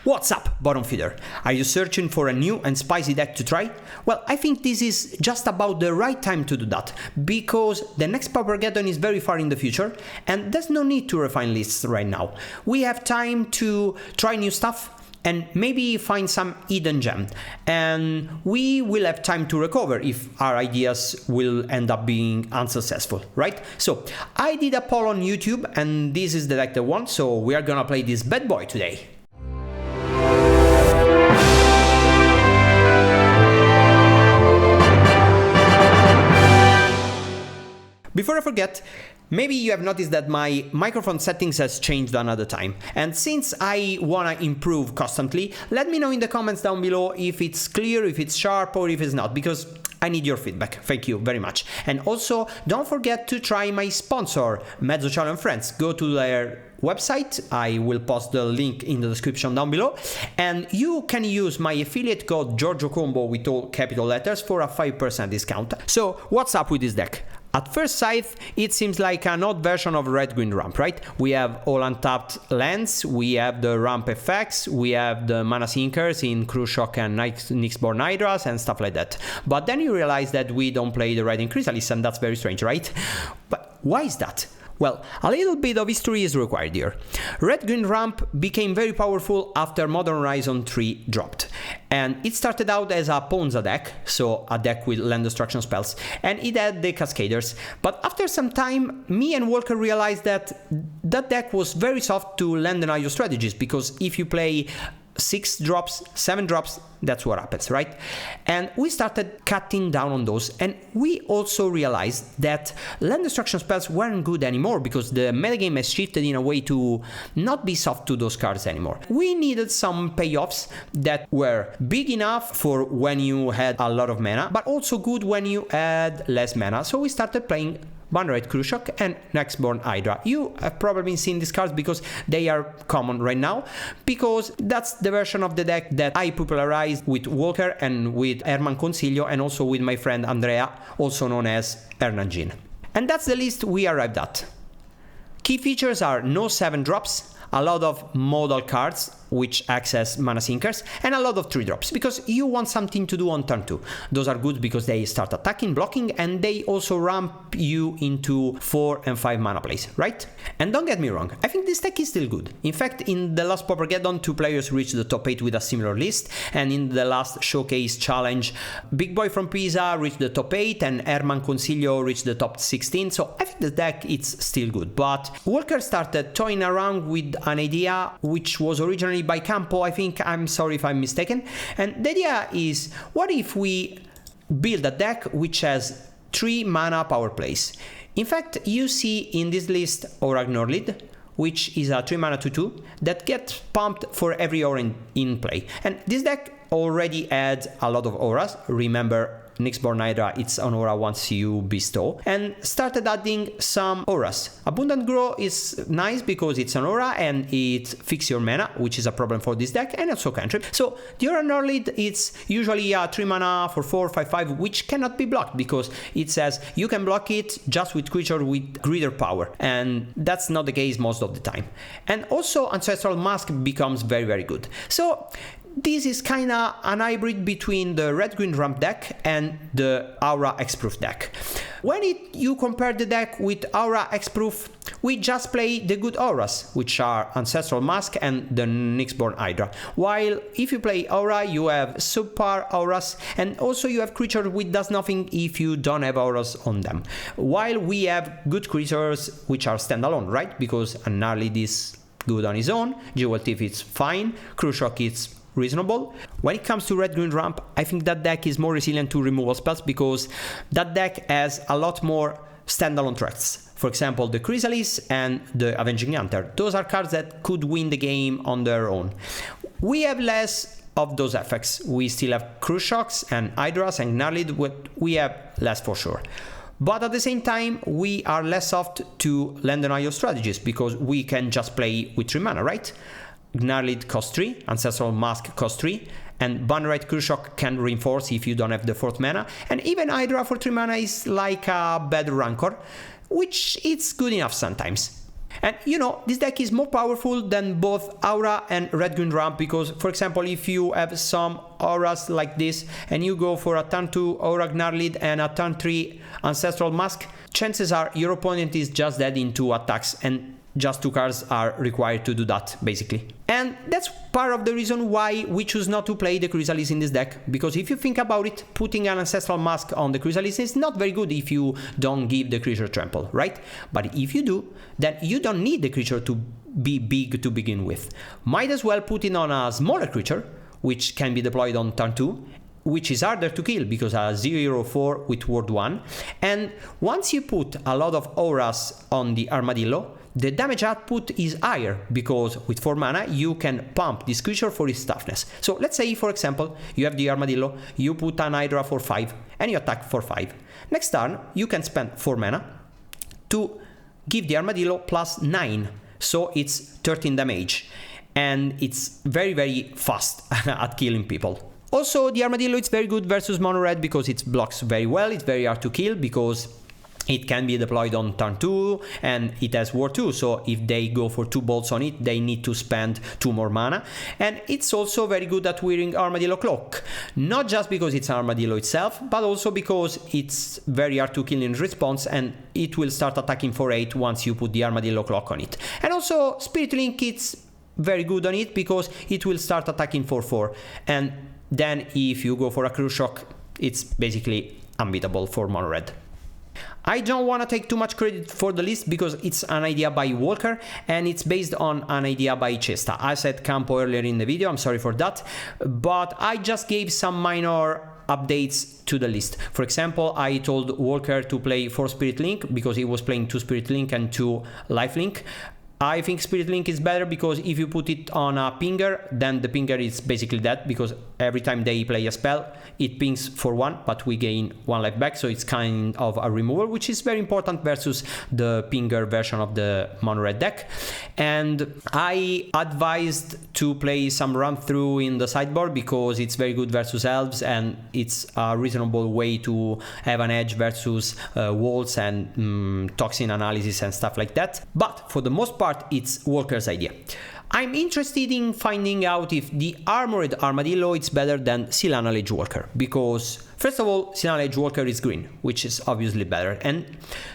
What's up, bottom feeder? Are you searching for a new and spicy deck to try? Well, I think this is just about the right time to do that, because the next Paupergeddon is very far in the future, and there's no need to refine lists right now. We have time to try new stuff, and maybe find some hidden gem, and we will have time to recover if our ideas will end up being unsuccessful, right? So I did a poll on YouTube, and this is the deck that won, so we are gonna play this bad boy today. Before I forget, maybe you have noticed that my microphone settings has changed another time, and since I wanna improve constantly, let me know in the comments down below if it's clear, if it's sharp, or if it's not, because I need your feedback. Thank you very much. And also, don't forget to try my sponsor, Mezzocello and Friends. Go to their website, I will post the link in the description down below, and you can use my affiliate code GiorgioCombo with all capital letters for a 5% discount. So what's up with this deck? At first sight, it seems like an odd version of Red-Green Ramp, right? We have all untapped lands, we have the ramp effects, we have the mana sinkers in Crucial and Nyxborn Hydras and stuff like that. But then you realize that we don't play the Writhing Chrysalis, and that's very strange, right? But why is that? Well, a little bit of history is required here. Red-Green Ramp became very powerful after Modern Horizon 3 dropped. And it started out as a Ponza deck, so a deck with land destruction spells, and it had the Cascaders. But after some time, me and Walker realized that that deck was very soft to land and IO strategies, because if you play 6 drops, 7 drops, that's what happens, right? And we started cutting down on those, and we also realized that land destruction spells weren't good anymore, because the metagame has shifted in a way to not be soft to those cards anymore. We needed some payoffs that were big enough for when you had a lot of mana, but also good when you had less mana, so we started playing Bannerite Crucial and Nyxborn Hydra. You have probably seen these cards because they are common right now, because that's the version of the deck that I popularized with Walker and with Herman Consiglio, and also with my friend Andrea, also known as Hernangin. And that's the list we arrived at. Key features are no 7 drops, a lot of modal cards which access mana sinkers, and a lot of 3 drops, because you want something to do on turn 2. Those are good because they start attacking, blocking, and they also ramp you into 4 and 5 mana plays, right? And don't get me wrong, I think this deck is still good. In fact, in the last Paupergeddon, 2 players reached the top 8 with a similar list, and in the last showcase challenge, Big Boy from Pisa reached the top 8 and Herman Consiglio reached the top 16, so I think the deck is still good. But Walker started toying around with an idea which was originally by Campo, I think, I'm sorry if I'm mistaken, and the idea is, what if we build a deck which has 3 mana power plays? In fact, you see in this list Aura Gnarlid, which is a 3 mana 2/2 that gets pumped for every aura in play, and this deck already adds a lot of auras. Remember, Nyxborn Hydra, it's an aura once you bestow, and started adding some auras. Abundant Grow is nice because it's an aura and it fixes your mana, which is a problem for this deck, and also cantrip. So the Aura Gnarlid, it's usually a 3 mana for 4, 5/5, which cannot be blocked, because it says you can block it just with creature with greater power, and that's not the case most of the time. And also Ancestral Mask becomes very, very good. So this is kinda an hybrid between the Red-Green Ramp deck and the Aura Hexproof deck. When you compare the deck with Aura Hexproof, we just play the good auras, which are Ancestral Mask and the Nyxborn Hydra. While if you play Aura, you have subpar auras, and also you have creatures which does nothing if you don't have auras on them. While we have good creatures which are standalone, right? Because a Gnarlid is good on his own, Jewel Thief is fine, Crucial is reasonable. When it comes to Red-Green Ramp, I think that deck is more resilient to removal spells, because that deck has a lot more standalone threats. For example, the Chrysalis and the Avenging Hunter. Those are cards that could win the game on their own. We have less of those effects. We still have Crucials and Hydras and Gnarlid, we have less for sure. But at the same time, we are less soft to land and IO strategies, because we can just play with 3 mana, right? Gnarlid costs 3, Ancestral Mask costs 3, and Bannerite Crucial can reinforce if you don't have the 4th mana, and even Hydra for 3 mana is like a bad Rancor, which it's good enough sometimes. And you know, this deck is more powerful than both Aura and Red-Green Ramp because, for example, if you have some auras like this and you go for a turn 2 Aura Gnarlid and a turn 3 Ancestral Mask, chances are your opponent is just dead in 2 attacks, and just 2 cards are required to do that, basically. And that's part of the reason why we choose not to play the Chrysalis in this deck, because if you think about it, putting an Ancestral Mask on the Chrysalis is not very good if you don't give the creature trample, right? But if you do, then you don't need the creature to be big to begin with. Might as well put it on a smaller creature, which can be deployed on turn 2, which is harder to kill because a 0/4 with ward 1. And once you put a lot of auras on the Armadillo, the damage output is higher because with 4 mana you can pump this creature for its toughness. So let's say, for example, you have the Armadillo, you put an Hydra for 5 and you attack for 5. Next turn you can spend 4 mana to give the Armadillo plus 9, so it's 13 damage, and it's very, very fast at killing people. Also, the Armadillo is very good versus mono red because it blocks very well. It's very hard to kill because it can be deployed on turn 2 and it has ward 2, so if they go for 2 bolts on it, they need to spend 2 more mana. And it's also very good at wearing Armadillo Cloak, not just because it's Armadillo itself, but also because it's very hard to kill in response and it will start attacking for 8 once you put the Armadillo Cloak on it. And also Spirit Link, it's very good on it because it will start attacking for 4, and then if you go for a Cruise Shock, it's basically unbeatable for mono red. I don't want to take too much credit for the list because it's an idea by Walker and it's based on an idea by Cesta. I said Campo earlier in the video, I'm sorry for that, but I just gave some minor updates to the list. For example, I told Walker to play 4 Spirit Link because he was playing 2 Spirit Link and 2 Life Link. I think Spirit Link is better because if you put it on a pinger, then the pinger is basically dead because every time they play a spell, it pings for 1, but we gain 1 life back, so it's kind of a removal, which is very important versus the pinger version of the mono red deck. And I advised to play some run through in the sideboard because it's very good versus elves and it's a reasonable way to have an edge versus walls and toxin analysis and stuff like that. But for the most part, it's Walker's idea. I'm interested in finding out if the Armored Armadillo is better than Silana Edgewalker, because first of all, Silana Edgewalker is green, which is obviously better, and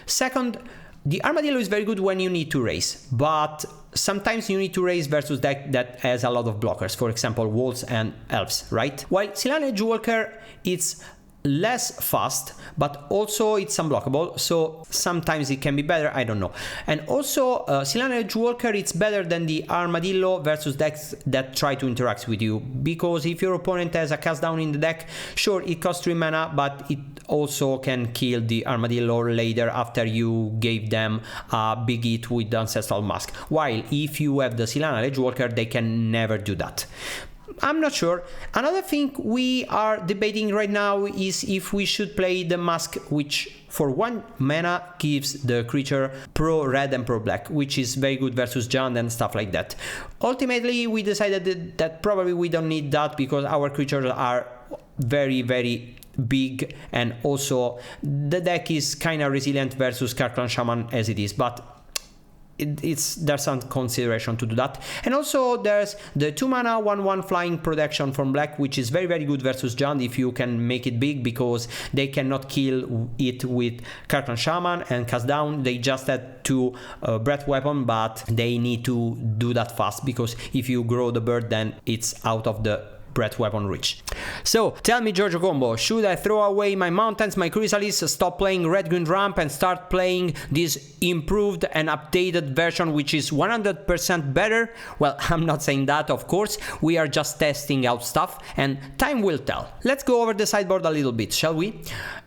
second, the Armadillo is very good when you need to raise, but sometimes you need to raise versus deck that has a lot of blockers, for example wolves and elves, right? While Silana Edgewalker, it's less fast, but also it's unblockable, so sometimes it can be better, I don't know. And also Silana Edgewalker, it's better than the Armadillo versus decks that try to interact with you, because if your opponent has a cast down in the deck, sure, it costs 3 mana, but it also can kill the Armadillo later after you gave them a big hit with the Ancestral Mask, while if you have the Silana Edgewalker, they can never do that. I'm not sure. Another thing we are debating right now is if we should play the mask, which for 1 mana gives the creature pro red and pro black, which is very good versus Giant and stuff like that. Ultimately, we decided that probably we don't need that because our creatures are very, very big, and also the deck is kind of resilient versus Karklan Shaman as it is, but there's some consideration to do that. And also there's the 2 mana 1/1 flying protection from black, which is very, very good versus Giant if you can make it big, because they cannot kill it with Karklan Shaman and cast down. They just had 2 breath weapon, but they need to do that fast because if you grow the bird, then it's out of the breath weapon reach. So tell me, GiorgioCombo, should I throw away my mountains, my Chrysalis, stop playing Red-Green Ramp and start playing this improved and updated version which is 100% better? Well, I'm not saying that, of course. We are just testing out stuff and time will tell. Let's go over the sideboard a little bit, shall we?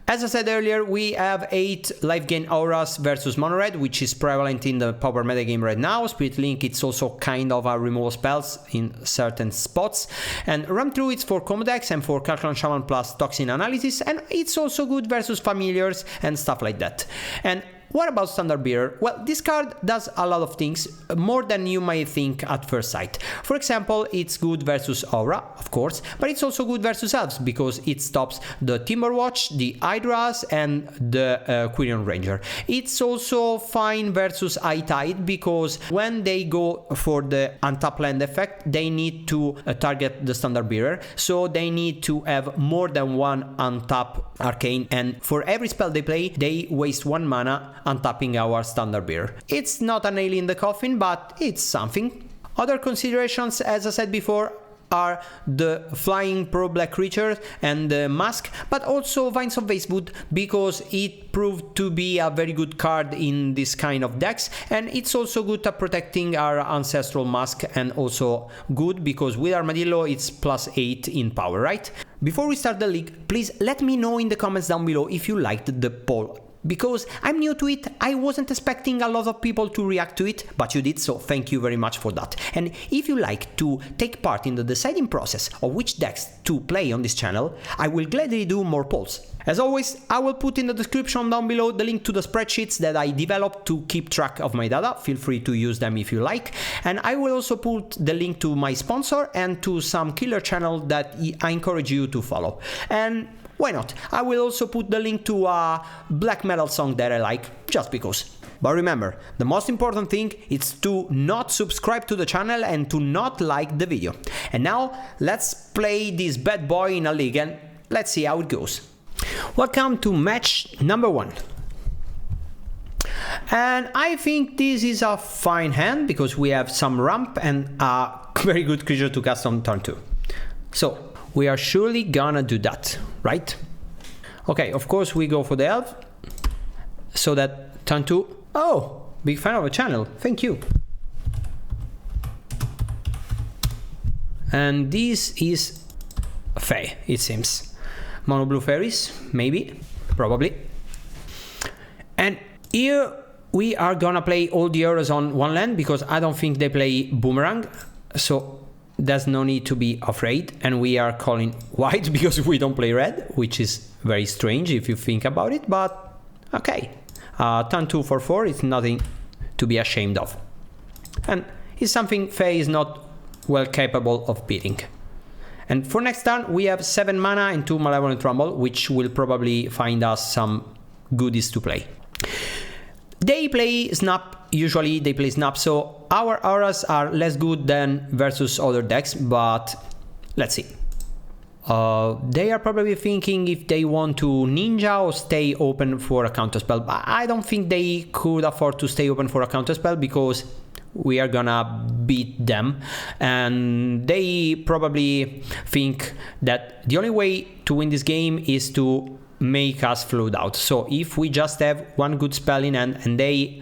As I said earlier, we have 8 life gain auras versus mono red, which is prevalent in the Pauper metagame right now. Spirit Link, it's also kind of a removal spells in certain spots. And Run Through, it's for combo decks and for Karklan Shaman plus Toxin analysis, and it's also good versus familiars and stuff like that. And what about Standard Bearer? Well, this card does a lot of things, more than you might think at first sight. For example, it's good versus Aura, of course, but it's also good versus Elves because it stops the Timberwatch, the Hydras, and the Quirion Ranger. It's also fine versus High Tide because when they go for the untap land effect, they need to target the Standard Bearer, so they need to have more than one untap arcane, and for every spell they play, they waste 1 mana untapping our Standard Bearer. It's not a nail in the coffin, but it's something. Other considerations, as I said before, are the flying pro-black creature and the mask, but also Vines of Wastewood because it proved to be a very good card in this kind of decks, and it's also good at protecting our Ancestral mask, and also good because with Armadillo it's +8 in power, right? Before we start the league, please let me know in the comments down below if you liked the poll. Because I'm new to it, I wasn't expecting a lot of people to react to it, but you did, so thank you very much for that. And if you like to take part in the deciding process of which decks to play on this channel, I will gladly do more polls. As always, I will put in the description down below the link to the spreadsheets that I developed to keep track of my data. Feel free to use them if you like. And I will also put the link to my sponsor and to some killer channel that I encourage you to follow. And why not? I will also put the link to a black metal song that I like, just because. But remember, the most important thing is to not subscribe to the channel and to not like the video. And now, let's play this bad boy in a league and let's see how it goes. Welcome to match number 1. And I think this is a fine hand because we have some ramp and a very good creature to cast on turn 2. So, we are surely gonna do that, right? Okay, of course we go for the elf, so that turn 2. Oh, big fan of the channel, thank you. And this is Fae, it seems. Mono blue fairies, maybe, probably. And here we are gonna play all the auras on one land because I don't think they play Boomerang, so there's no need to be afraid, and we are calling white because we don't play red, which is very strange if you think about it, but okay. Turn 2 for 4 is nothing to be ashamed of, and it's something Fae is not well capable of beating. And for next turn we have 7 mana and 2 Malevolent Rumble, which will probably find us some goodies to play. They play Snap, usually they play Snap, so our auras are less good than versus other decks, but let's see. They are probably thinking if they want to ninja or stay open for a counterspell, but I don't think they could afford to stay open for a counterspell because we are gonna beat them, and they probably think that the only way to win this game is to make us flood out. So if we just have one good spell in hand and they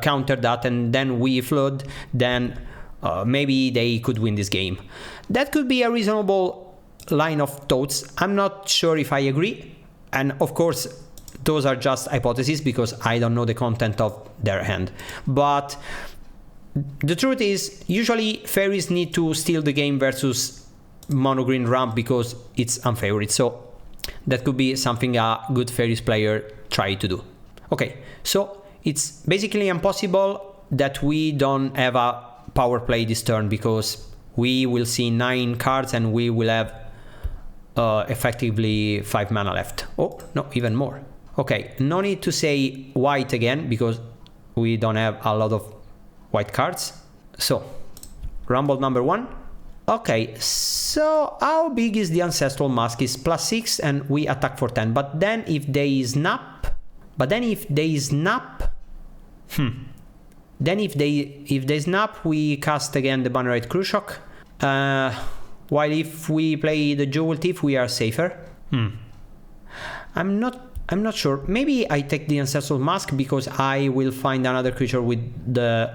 counter that and then we flood, then maybe they could win this game. That could be a reasonable line of thoughts. I'm not sure if I agree, and of course those are just hypotheses because I don't know the content of their hand, but the truth is usually fairies need to steal the game versus mono green ramp because it's unfavored, so that could be something a good fairies player try to do. Okay, so it's basically impossible that we don't have a power play this turn because we will see 9 cards and we will have effectively 5 mana left. Oh, no, even more. Okay, no need to say white again because we don't have a lot of white cards. So, rumble number 1. Okay, so how big is the Ancestral Mask? Is +6 and we attack for 10. But then if they snap, then if they snap, we cast again the Bannerite Cruciok. While if we play the Jewel Thief, we are safer. I'm not sure. Maybe I take the Ancestral Mask because I will find another creature with the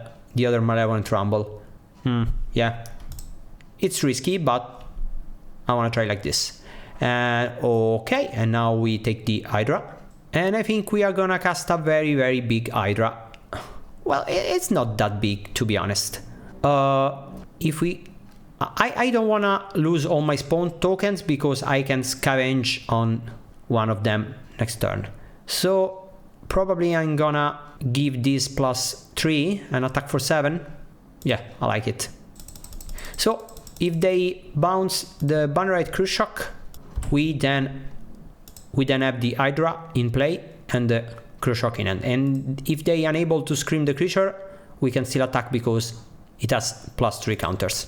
other Malevolent Rumble. Yeah. It's risky, but I want to try like this. Okay, and now we take the Hydra. And I think we are gonna cast a very, very big Hydra. Well, it's not that big, to be honest. If we... I don't want to lose all my spawn tokens because I can scavenge on one of them next turn. So probably I'm gonna give this +3 and attack for 7. Yeah, I like it. So if they bounce the Bannerite Cruise Shock, we then have the Hydra in play and the Cruise Shock in hand. And if they are unable to scream the creature, we can still attack because it has +3 counters.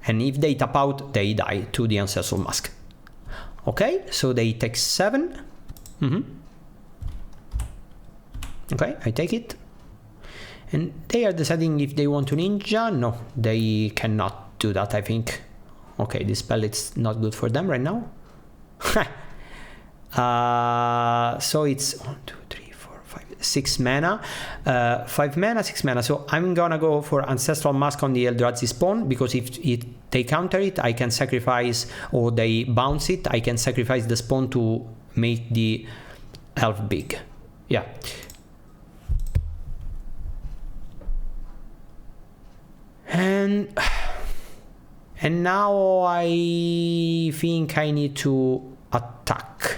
And if they tap out, they die to the Ancestral Mask. Okay, so they take 7. Okay, I take it. And they are deciding if they want to ninja. No, they cannot do that, I think. Okay, this spell is not good for them right now. So it's 1, 2, 3, 4, 5, 6 mana. 5 mana, 6 mana. So I'm gonna go for Ancestral Mask on the Eldrazi spawn, because if they counter it, I can sacrifice, or they bounce it, I can sacrifice the spawn to make the elf big. Yeah. And now I think I need to attack.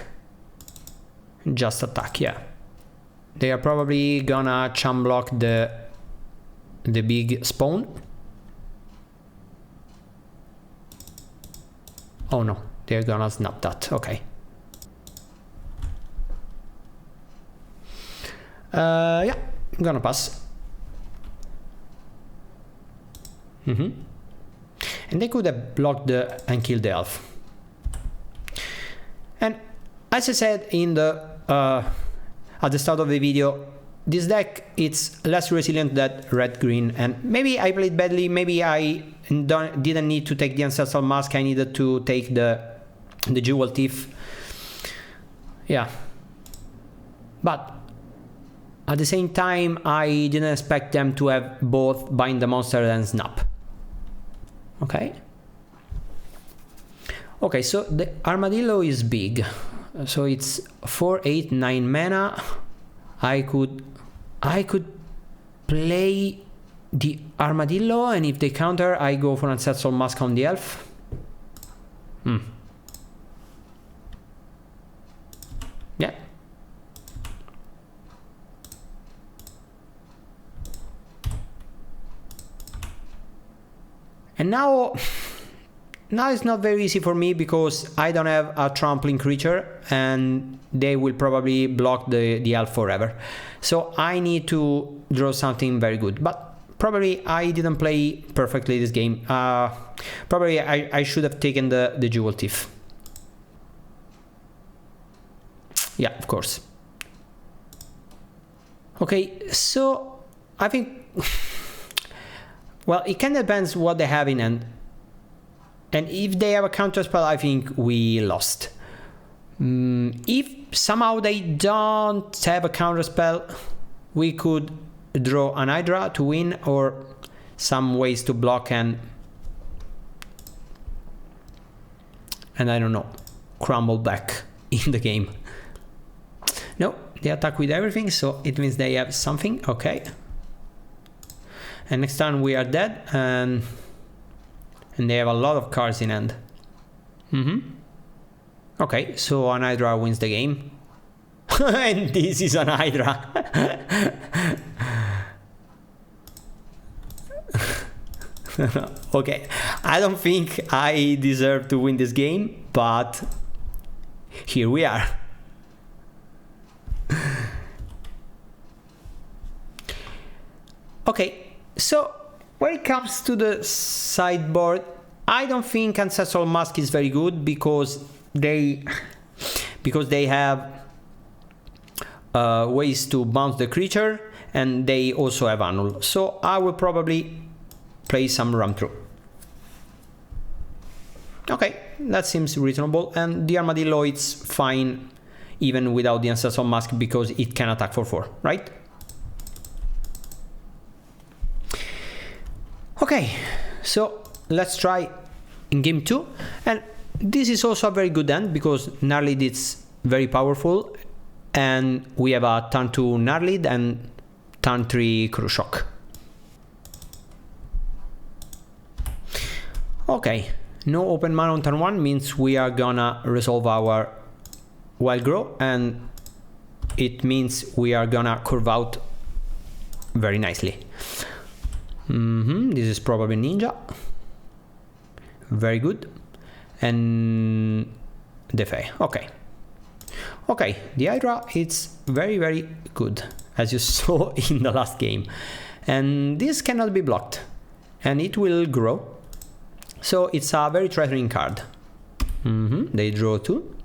Just attack, yeah. They are probably gonna chum block the big spawn. Oh no, they're gonna snap that, okay. Yeah, I'm gonna pass. And they could have blocked and killed the elf. And as I said in the at the start of the video, this deck, it's less resilient than red-green, and maybe I played badly, maybe I didn't need to take the Ancestral Mask, I needed to take the Jewel Thief. Yeah. But at the same time, I didn't expect them to have both Bind the Monster and Snap. Okay. Okay, so the Armadillo is big. So it's 4, 8, 9 mana. I could play the Armadillo, and if they counter, I go for Ancestral Mask on the elf. Yeah. And now it's not very easy for me, because I don't have a trampling creature and they will probably block the elf forever. So I need to draw something very good. But probably I didn't play perfectly this game. Probably I should have taken the Jewel Thief. Yeah, of course. Okay, so I think... Well, it kind of depends what they have in hand. And if they have a counterspell, I think we lost. If somehow they don't have a counterspell, we could draw an Hydra to win, or some ways to block and I don't know, crumble back in the game. No, they attack with everything, so it means they have something. Okay. And next turn we are dead, and they have a lot of cards in hand. Okay, so an Hydra wins the game. And this is an Hydra. Okay, I don't think I deserve to win this game, but here we are. Okay. So when it comes to the sideboard, I don't think Ancestral Mask is very good, because they have ways to bounce the creature, and they also have Annul. So I will probably play some Ramp through. Okay, that seems reasonable, and the Armadillo is fine even without the Ancestral Mask, because it can attack for 4, right? Okay, so let's try in game 2, and this is also a very good hand, because Gnarlid is very powerful, and we have a turn 2 Gnarlid and turn 3 Cruise Shock. Okay, no open mana on turn 1 means we are gonna resolve our Wild Grow, and it means we are gonna curve out very nicely. This is probably ninja. Very good. And the Fae. Okay. Okay, the Hydra, it's very, very good, as you saw in the last game. And this cannot be blocked. And it will grow. So it's a very threatening card. They draw 2.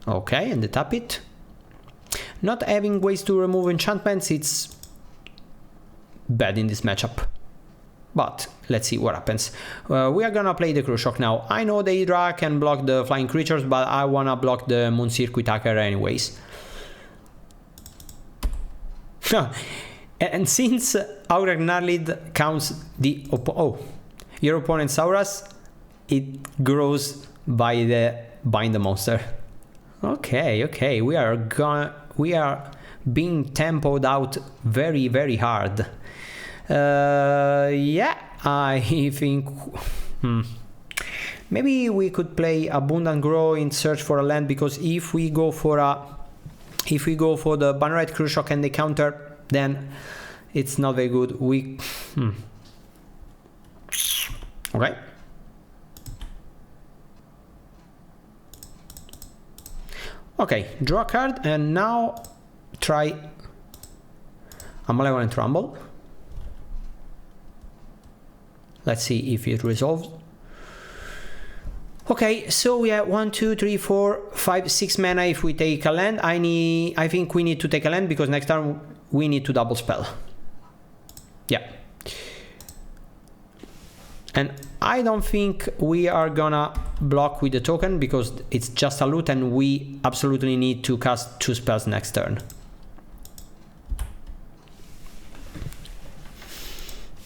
Okay, and they tap it. Not having ways to remove enchantments, it's bad in this matchup. But let's see what happens. We are gonna play the Cruel Shock now. I know the Hydra can block the flying creatures, but I wanna block the Moon Circuit Hacker anyways. And since Aura Gnarlid counts the your opponent's auras, it grows by the bind the monster. Okay, we are being tempoed out very, very hard. Yeah, I think maybe we could play Abundant Grow in search for a land, because if we go for the Bannerite Cruel Shock and the counter, then it's not very good. Okay. Okay, draw a card and now try a Malevolent Rumble. Let's see if it resolves. Okay, so we have 1, 2, 3, 4, 5, 6 mana if we take a land. I think we need to take a land because next turn we need to double spell. Yeah. And I don't think we are gonna block with the token because it's just a loot and we absolutely need to cast 2 spells next turn.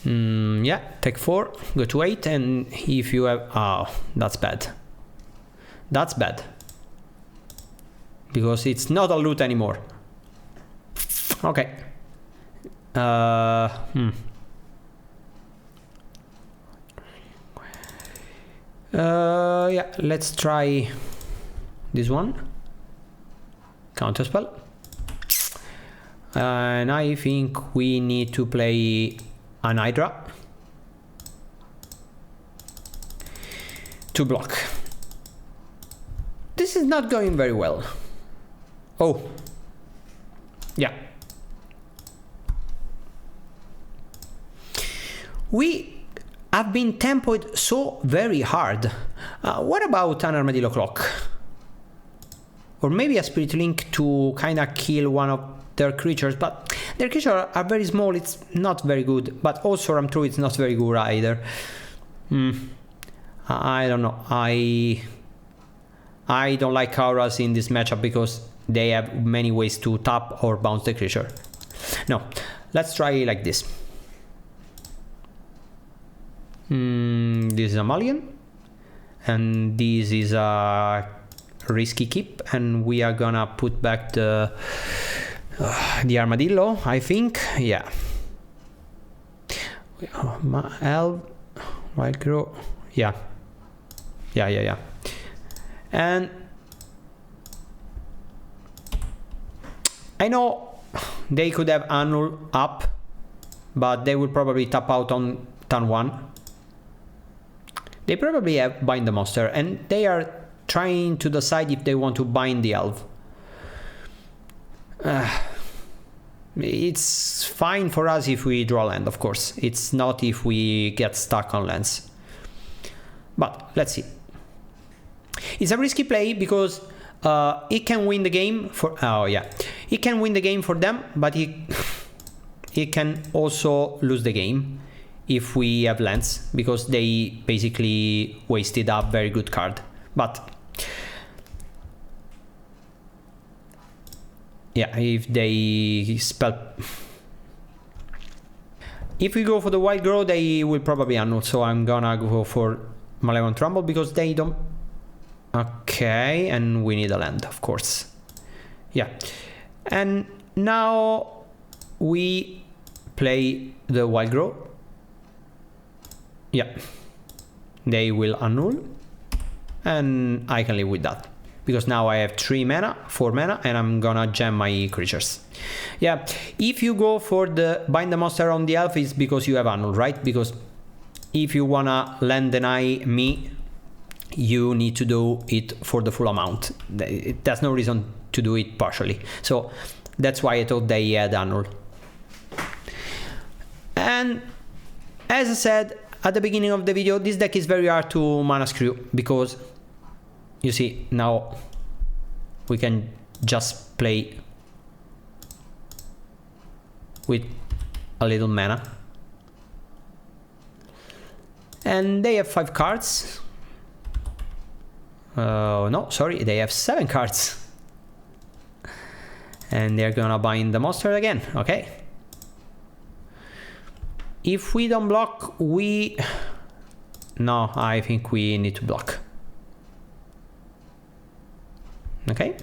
Yeah, take 4, go to 8, and if you have... Oh, that's bad. That's bad. Because it's not a loot anymore. Okay. Yeah, let's try this one. Counterspell. And I think we need to play an Hydra to block. This is not going very well. Oh. Yeah. We have been tempoed so very hard. What about an Armadillo Clock? Or maybe a Spirit Link to kinda kill one of their creatures, but their creatures are very small, it's not very good. But also Ram Through, it's not very good either. I don't know. I don't like auras in this matchup because they have many ways to tap or bounce the creature. No, let's try like this. This is a mulligan, and this is a risky keep, and we are gonna put back the Armadillo, I think. Yeah. Elf, Wild Grow. Yeah. And I know they could have Annul up, but they would probably tap out on turn 1. They probably have Bind the Monster, and they are trying to decide if they want to bind the Elf. It's fine for us if we draw land, of course. It's not if we get stuck on lands. But let's see. It's a risky play because it can win the game for... Oh, yeah. It can win the game for them, but it can also lose the game if we have lands, because they basically wasted a very good card. But... yeah, if they spell... If we go for the Wild Grow, they will probably annul, so I'm gonna go for Malevolent Rumble because they don't... Okay, and we need a land, of course. Yeah. And now we play the Wild Grow. Yeah. They will annul, and I can live with that. because now I have 4 mana, and I'm gonna jam my creatures. Yeah, if you go for the bind the monster on the elf, it's because you have Annul, right? Because if you wanna land deny me, you need to do it for the full amount. There's no reason to do it partially. So that's why I thought they had Annul. And as I said at the beginning of the video, this deck is very hard to mana screw, because you see now we can just play with a little mana. And they have 5 cards. No, sorry, they have 7 cards. And they're gonna bind the monster again, okay. If we don't block, no, I think we need to block. Okay.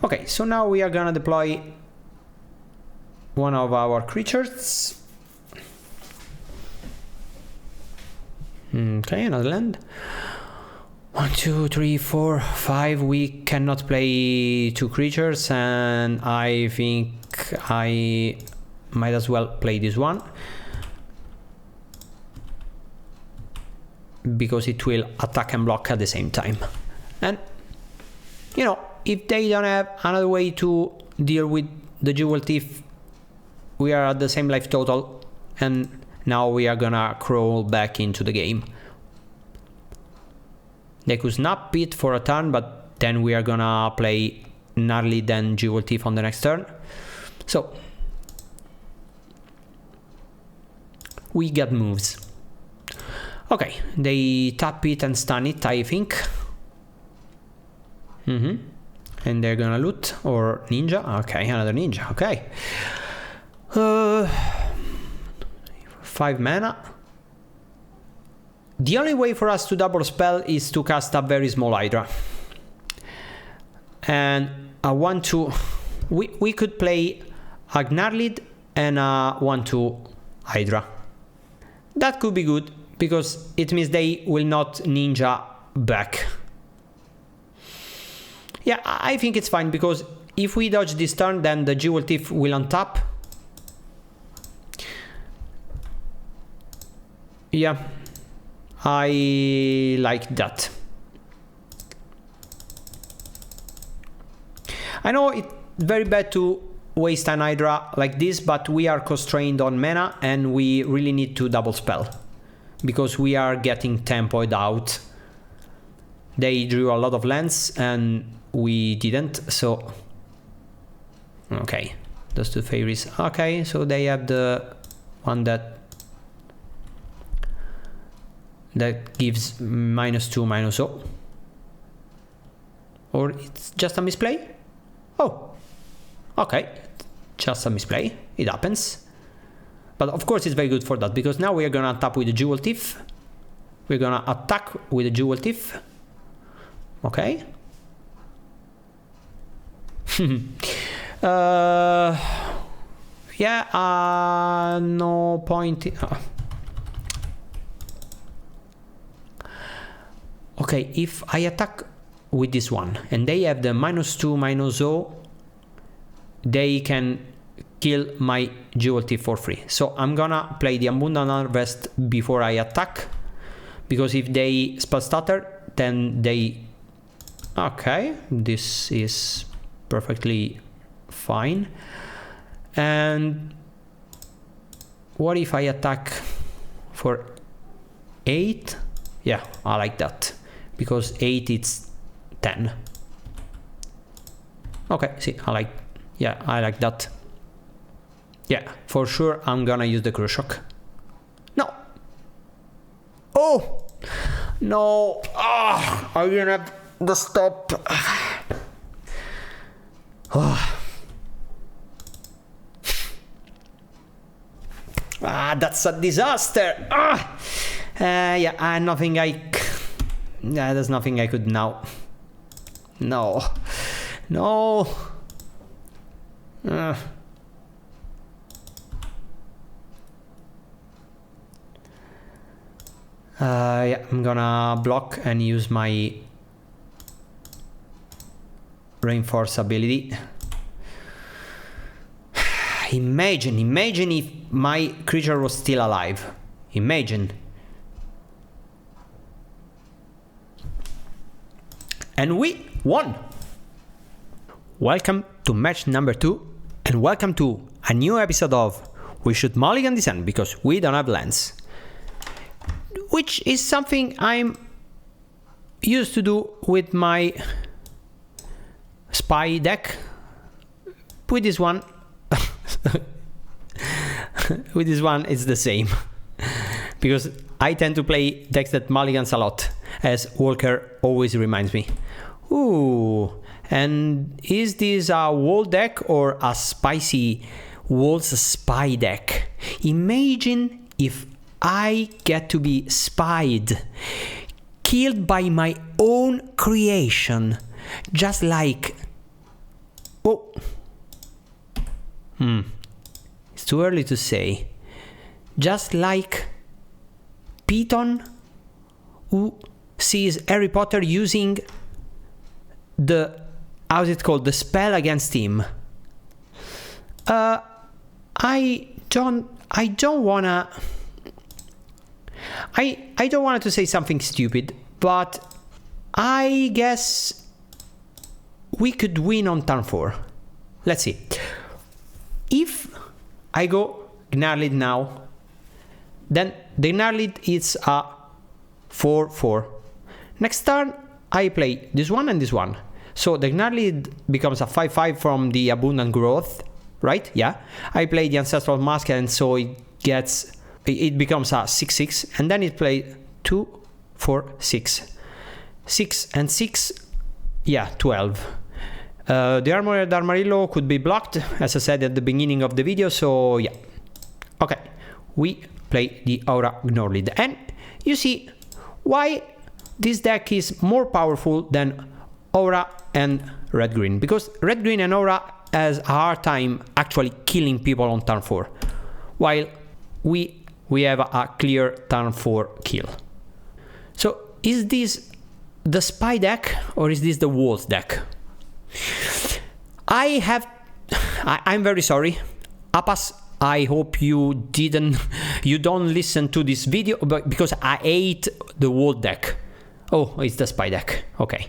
Okay, so now we are gonna deploy one of our creatures. Okay, another land. 1, 2, 3, 4, 5. We cannot play 2 creatures, and I think I might as well play this one, because it will attack and block at the same time. And you know, if they don't have another way to deal with the Jewel Thief, we are at the same life total, and now we are gonna crawl back into the game. They could snap it for a turn, but then we are gonna play Gnarlid and Jewel Thief on the next turn. So we get moves. Okay, they tap it and stun it, I think. And they're gonna loot or ninja. Okay, another ninja. Okay. 5 mana. The only way for us to double spell is to cast a very small Hydra. And I want to... We could play a Gnarlid and a 1/2 Hydra. That could be good, because it means they will not ninja back. Yeah, I think it's fine, because if we dodge this turn, then the Jewel Thief will untap. Yeah, I like that. I know it's very bad to waste an Hydra like this, but we are constrained on mana, and we really need to double spell, because we are getting tempoed out. They drew a lot of lands and we didn't, so... Okay, those 2 fairies. Okay, so they have the one that gives -2/-0. Or it's just a misplay? Oh, okay, just a misplay, it happens. But of course it's very good for that, because now we are gonna tap with the Jewel Thief. We're gonna attack with the Jewel Thief. Okay. Yeah, no point. Okay, if I attack with this one and they have the -2/-0, they can kill my Jewel Thief for free. So I'm gonna play the Abundant Harvest before I attack, because if they spell stutter, then they... Okay, this is perfectly fine. And what if I attack for 8? Yeah, I like that, because 8 it's 10. Okay, see, I like that. Yeah, for sure I'm gonna use the Crush Shock. No. Oh no. Ah, I didn't have the stop. Oh. Ah, that's a disaster. Yeah, nothing yeah, there's nothing I could now. No. Yeah, I'm gonna block and use my reinforce ability. Imagine if my creature was still alive. Imagine. And we won! Welcome to match number 2, and welcome to a new episode of We Should Mulligan this end because we don't have lands. Which is something I'm used to do with my spy deck. With this one, it's the same. Because I tend to play decks that mulligans a lot, as Walker always reminds me. Ooh, and is this a wall deck or a spicy walls spy deck? Imagine if I get to be spied, killed by my own creation, just like... Oh, it's too early to say. Just like Piton, who sees Harry Potter using the, how's it called, the spell against him. I don't wanna to say something stupid, but I guess we could win on turn 4. Let's see. If I go Gnarlid now, then the Gnarlid is a 4/4. Next turn I play this one and this one. So the Gnarlid becomes a 5/5 from the Abundant Growth, right? Yeah. I play the Ancestral Mask, and so it becomes a 6/6, and then it plays 2, 4, 6. 6 and 6, yeah, 12. The Armored Armadillo could be blocked, as I said at the beginning of the video, so yeah. Okay, we play the Aura Gnarlid, and you see why this deck is more powerful than Aura and Red-Green, because Red-Green and Aura has a hard time actually killing people on turn 4, while we have a clear turn 4 kill. So is this the spy deck or is this the walls deck? I'm very sorry, Apas. I hope you don't listen to this video, but because I hate the wall deck. Oh, it's the spy deck. Okay.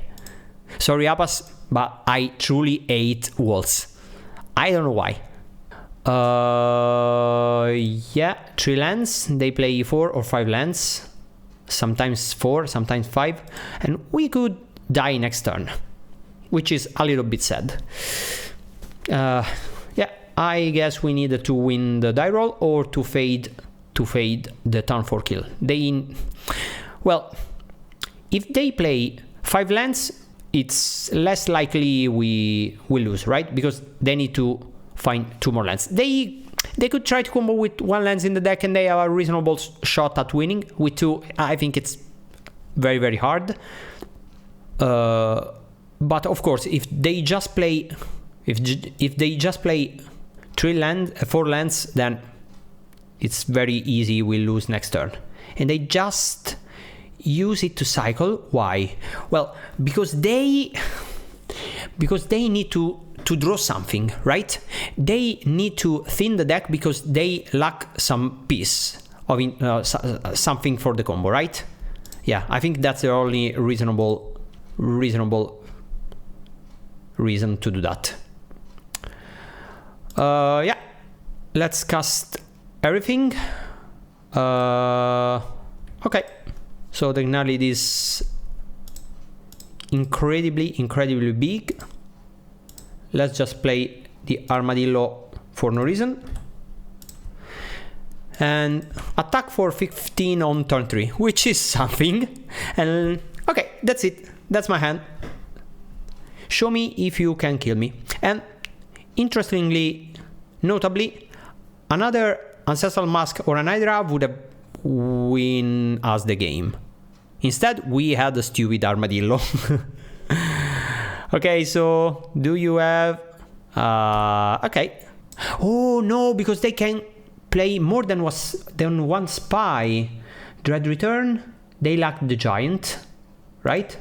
Sorry, Apas, but I truly hate walls. I don't know why. Yeah, 3 lands. They play 4 or 5 lands. Sometimes 4, sometimes 5. And we could die next turn, which is a little bit sad. Yeah, I guess we needed to win the die roll or to fade the turn 4 kill. Well, if they play 5 lands, it's less likely we will lose, right? Because they need to find 2 more lands. They could try to combo with 1 lands in the deck and they have a reasonable shot at winning. With 2, I think it's very, very hard. But of course, if they just play 4 lands, then it's very easy we'll lose next turn. And they just use it to cycle. Why? Well, because they need to draw something, right? They need to thin the deck because they lack some piece of something for the combo, right? Yeah, I think that's the only reasonable reason to do that. Yeah, let's cast everything. Okay, so the Gnarlid is incredibly big. Let's just play the Armadillo for no reason. And attack for 15 on turn 3, which is something. And okay, that's it. That's my hand. Show me if you can kill me. And interestingly, notably, another Ancestral Mask or an Hydra would have win us the game. Instead, we had a stupid Armadillo. Okay, so do you have... okay. Oh no, because they can play more than one spy. Dread Return. they lack the giant, right?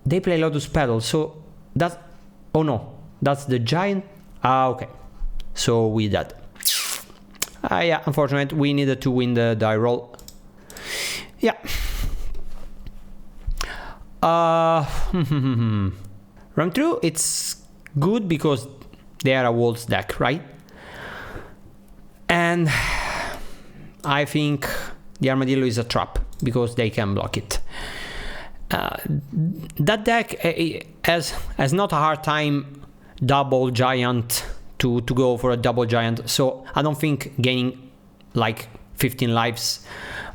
They play Lotus Petal, so that's... Oh no, that's the giant. Ah, okay. So we dead. Yeah, unfortunate, we needed to win the die roll. Yeah. Run through, it's good because they are a Wolves deck, right? And I think the Armadillo is a trap because they can block it. That deck has not a hard time double giant to go for a double giant, so I don't think gaining like 15 lives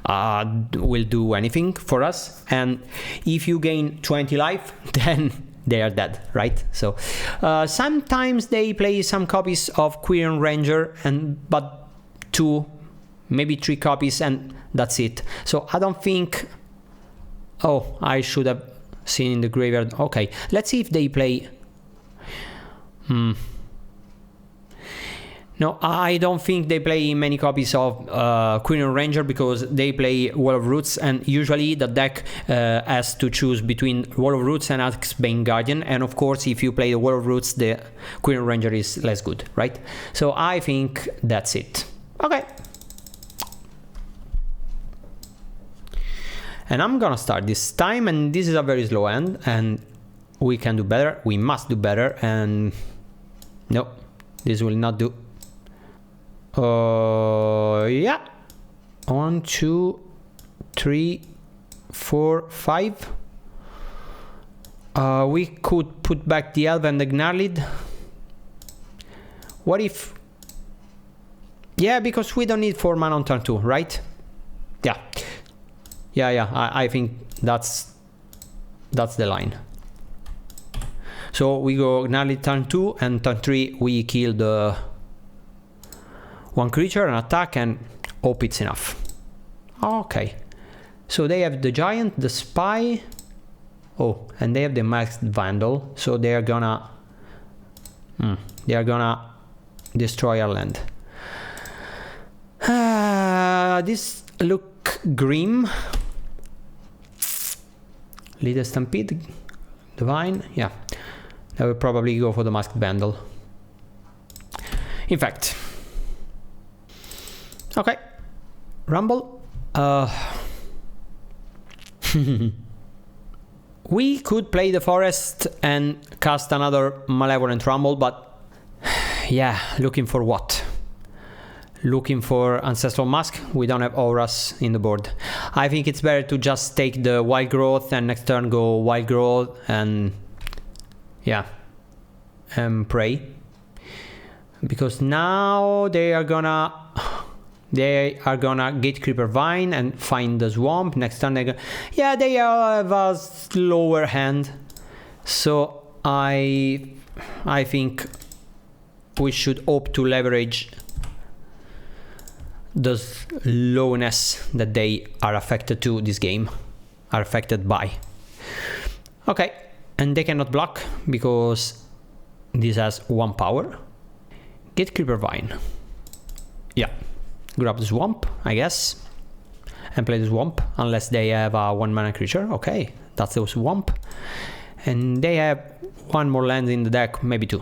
will do anything for us. And if you gain 20 life, then they are dead, right? So sometimes they play some copies of Quirion Ranger, but 2, maybe 3 copies, and that's it. So I don't think... Oh, I should have seen in the graveyard. Okay, let's see if they play... No, I don't think they play many copies of Quirion Ranger because they play Wall of Roots, and usually the deck has to choose between Wall of Roots and Axebane Guardian, and of course if you play the Wall of Roots, the Quirion Ranger is less good, right? So I think that's it. Okay. And I'm gonna start this time, and this is a very slow end, and we can do better, we must do better, and no, this will not do. Yeah, 1, 2, 3, 4, 5. We could put back the Elf and the Gnarlid. What if... Yeah, because we don't need 4 mana on turn 2, right? Yeah. I think that's the line. So we go Gnarlid turn 2, and turn 3 we kill the 1 creature and attack and hope it's enough. Okay. So they have the giant, the spy. Oh, and they have the masked vandal. So they are gonna destroy our land. This look grim. Leader Stampede, Divine, yeah. I will probably go for the masked vandal. In fact. Okay. Rumble. We could play the forest and cast another Malevolent Rumble, but yeah, looking for what? Looking for Ancestral Mask. We don't have auras in the board. I think it's better to just take the Wild Growth and next turn go Wild Growth and yeah, and pray. Because now they are gonna Gatecreeper Vine and find the swamp. Next turn they have a slower hand. So I think we should hope to leverage the slowness that they are affected to this game, are affected by. Okay, and they cannot block because this has 1 power. Gatecreeper Vine. Yeah, grab the swamp, I guess, and play the swamp unless they have a 1 mana creature. Okay, that's the swamp, and they have 1 more land in the deck, maybe 2.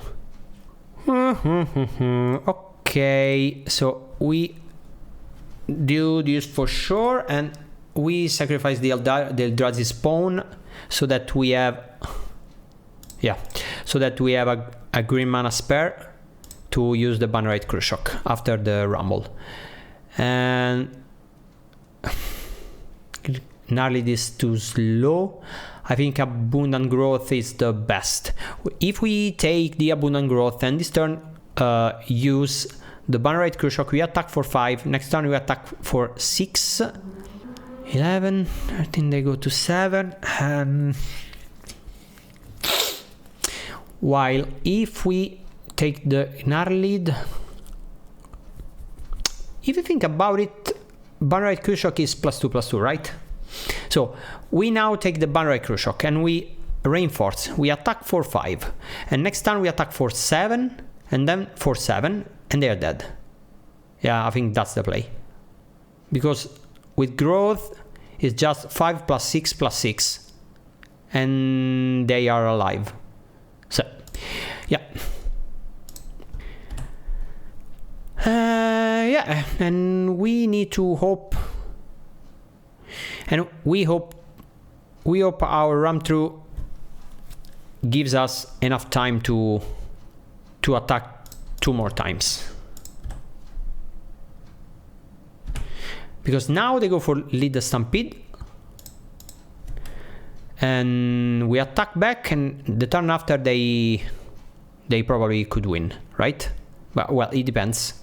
Okay, so we do this for sure, and we sacrifice the Eldrazi spawn so that we have a green mana spare to use the Bannerite Crucial after the Rumble. And Gnarlid is too slow. I think Abundant Growth is the best. If we take the Abundant Growth and this turn use the Bannerite Crucial, we attack for 5. Next turn we attack for 6. 11, 13, they go to 7. While if we take the Gnarlid, if you think about it, Bannerite Crucial is +2/+2, right? So we now take the Bannerite Crucial and we reinforce. We attack for 5. And next turn we attack for 7. And then for 7. And they are dead. Yeah, I think that's the play. Because with growth, is just 5 + 6 + 6, and they are alive. So yeah. Yeah, and we need to hope, and we hope our ramp through gives us enough time to attack 2 more times. Because now they go for lead the Stampede, and we attack back, and the turn after they probably could win, right? But well, it depends.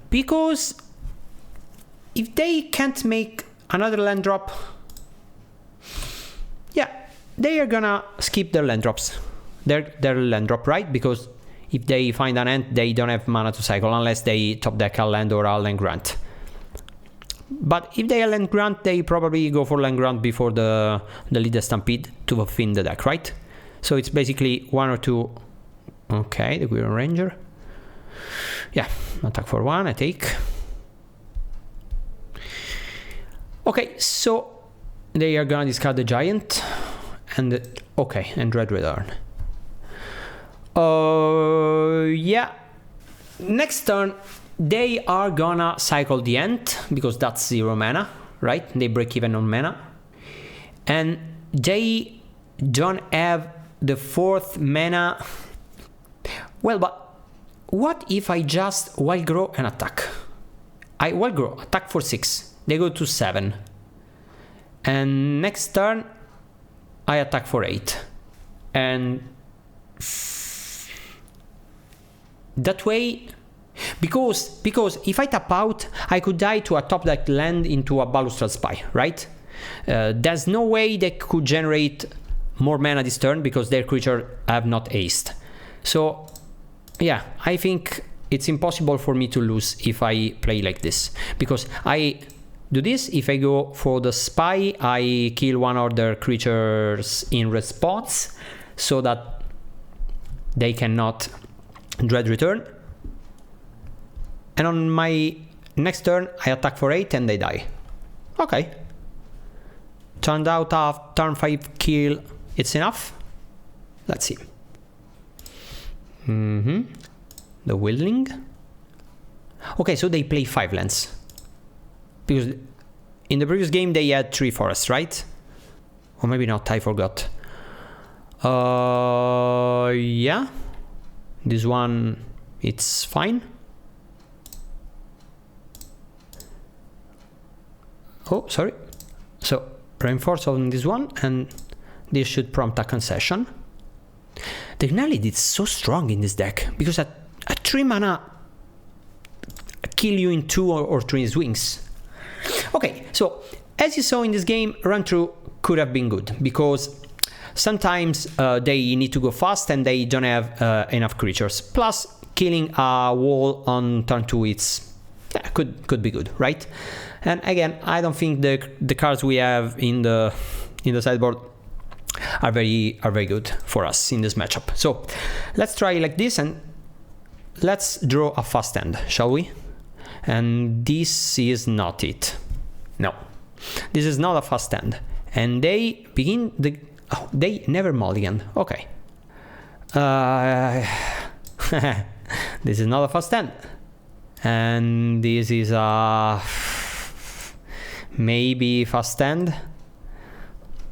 Because if they can't make another land drop, yeah, they are gonna skip their land drops. Their land drop, right? Because if they find an end, they don't have mana to cycle unless they top deck a land or a land grant. But if they are land grant, they probably go for land grant before the leader Stampede to thin the deck, right? So it's basically 1 or 2. Okay, the Guiron Ranger. Yeah, attack for 1, I take. Okay, so they are gonna discard the Giant, and okay, and Dread Return. Yeah, next turn they are gonna cycle the Ant, because that's 0 mana, right? They break even on mana, and they don't have the 4th mana. Well, but what if I just Wild Grow and attack? I Wild Grow, attack for 6, they go to 7, and next turn I attack for 8, and that way, because if I tap out, I could die to a top deck land into a Balustrade Spy, right? There's no way they could generate more mana this turn because their creature have not aced. So yeah, I think it's impossible for me to lose if I play like this, because I do this. If I go for the Spy, I kill one of their creatures in response so that they cannot Dread Return, and on my next turn I attack for 8 and they die. Okay, turned out a turn 5 kill, it's enough. Let's see. The Wildling. Okay, so they play 5 lands, because in the previous game they had 3 forests, right? Or maybe not, I forgot. Yeah, this one, it's fine. Oh, sorry. So reinforce on this one, and this should prompt a concession. The Gnarlid is so strong in this deck, because at 3 mana kill you in 2 or 3 swings. Okay, so as you saw in this game, run through could have been good, because sometimes they need to go fast and they don't have enough creatures. Plus, killing a wall on turn 2, it's could be good, right? And again, I don't think the cards we have in the sideboard are very good for us in this matchup. So let's try like this, and let's draw a fast hand, shall we? And this is not it. No, this is not a fast hand. And they begin the... Oh, they never mulligan. Okay. This is not a fast hand. And this is a... maybe fast hand.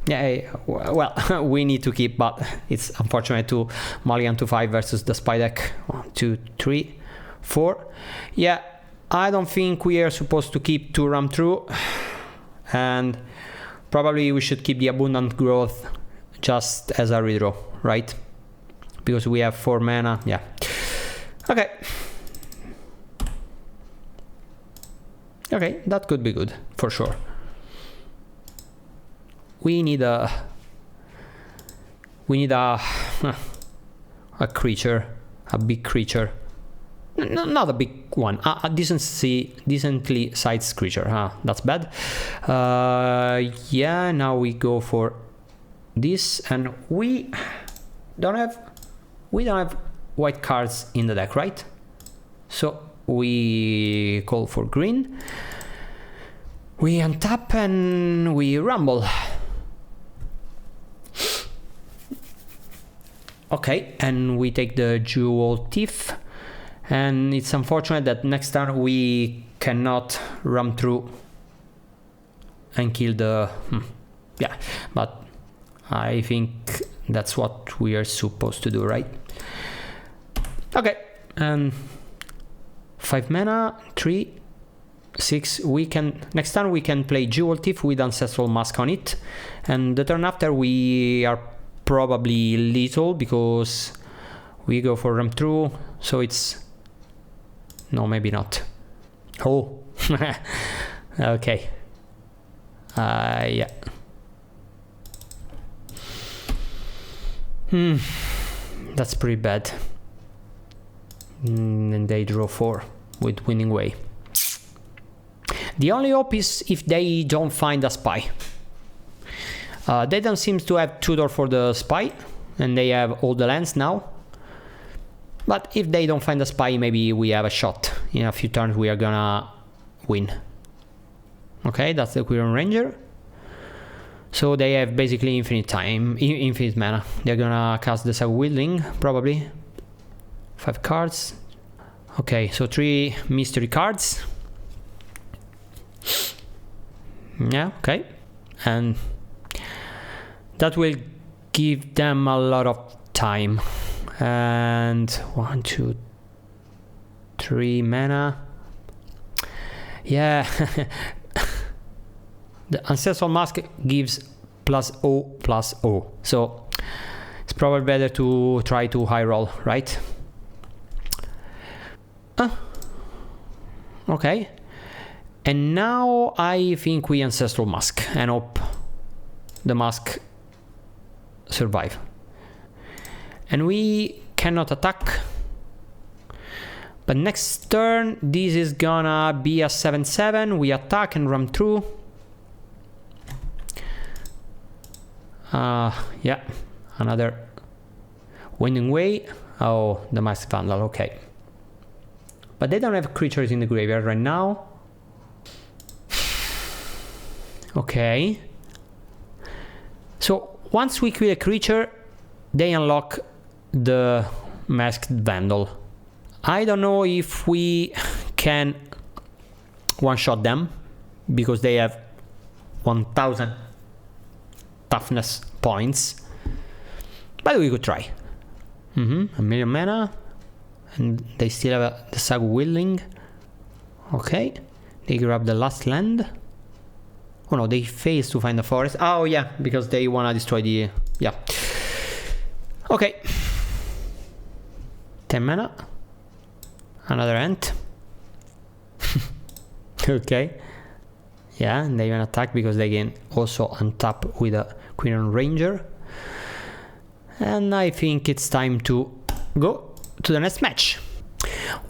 Yeah, well, we need to keep, but it's unfortunate to mulligan to 5 versus the Spy deck. 1, 2, 3, 4. Yeah, I don't think we are supposed to keep 2 Ramp through, and probably we should keep the Abundant Growth just as a redraw, right? Because we have 4 mana. Yeah. Okay. Okay, that could be good for sure. We need a creature, a big creature. No, not a big one, a decently sized creature. That's bad. Yeah, now we go for this, and we don't have white cards in the deck, right? So we call for green. We untap and we rumble. Okay, and we take the Jewel Thief, and it's unfortunate that next turn we cannot run through and kill the... yeah, but I think that's what we are supposed to do, right? Okay, and 5 mana, 3, 6, we can... Next turn we can play Jewel Thief with Ancestral Mask on it, and the turn after we are probably lethal because we go for ramp through, so it's... No, maybe not. Oh, okay. Yeah. That's pretty bad. And they draw 4 with Winning Way. The only hope is if they don't find a spy. They don't seem to have tutor for the spy, and they have all the lands now. But if they don't find a spy, maybe we have a shot. In a few turns we are gonna win. Okay, that's the Quirion Ranger. So they have basically infinite time, infinite mana. They're gonna cast the Wielding, probably. 5 cards. Okay, so 3 mystery cards. Yeah, okay. And that will give them a lot of time. And 1, 2, 3 mana. Yeah. The Ancestral Mask gives +0/+0. So it's probably better to try to high roll, right? Okay. And now I think we Ancestral Mask and hope the mask survive. And we cannot attack. But next turn this is gonna be a 7/7. We attack and run through. Yeah, another Winning Way. Oh, the Masked Vandal, okay. But they don't have creatures in the graveyard right now. Okay. So once we kill a creature, they unlock the Masked Vandal. I don't know if we can one-shot them, because they have 1000 toughness points. But we could try. A million mana. And they still have the Wielding. Okay. They grab the last land. Oh no, they fail to find the forest. Oh yeah, because they wanna destroy the... yeah. Okay. 10 mana. Another ant. Okay. Yeah, and they can attack because they can also untap with a Quirion Ranger. And I think it's time to go to the next match.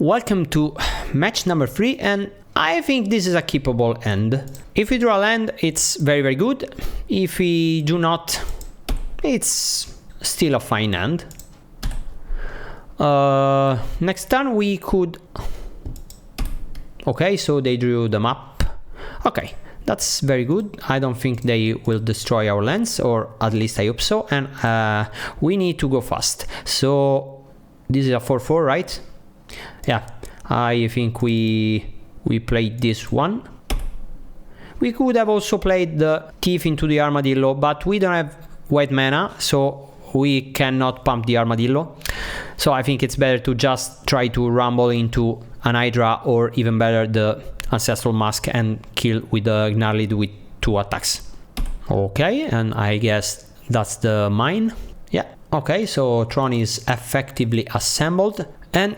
Welcome to match number 3, and I think this is a keepable end. If we draw a land, it's very, very good. If we do not, it's still a fine hand. Next turn we could... Okay, so they drew the map. Okay, that's very good. I don't think they will destroy our lands, or at least I hope so. And we need to go fast. So this is a 4/4, right? Yeah, I think we played this one. We could have also played the Thief into the Armadillo, but we don't have white mana, so we cannot pump the Armadillo. So I think it's better to just try to rumble into an Hydra, or even better the Ancestral Mask, and kill with the Gnarlid with 2 attacks. Okay, and I guess that's the mine. Yeah, okay, so Tron is effectively assembled. And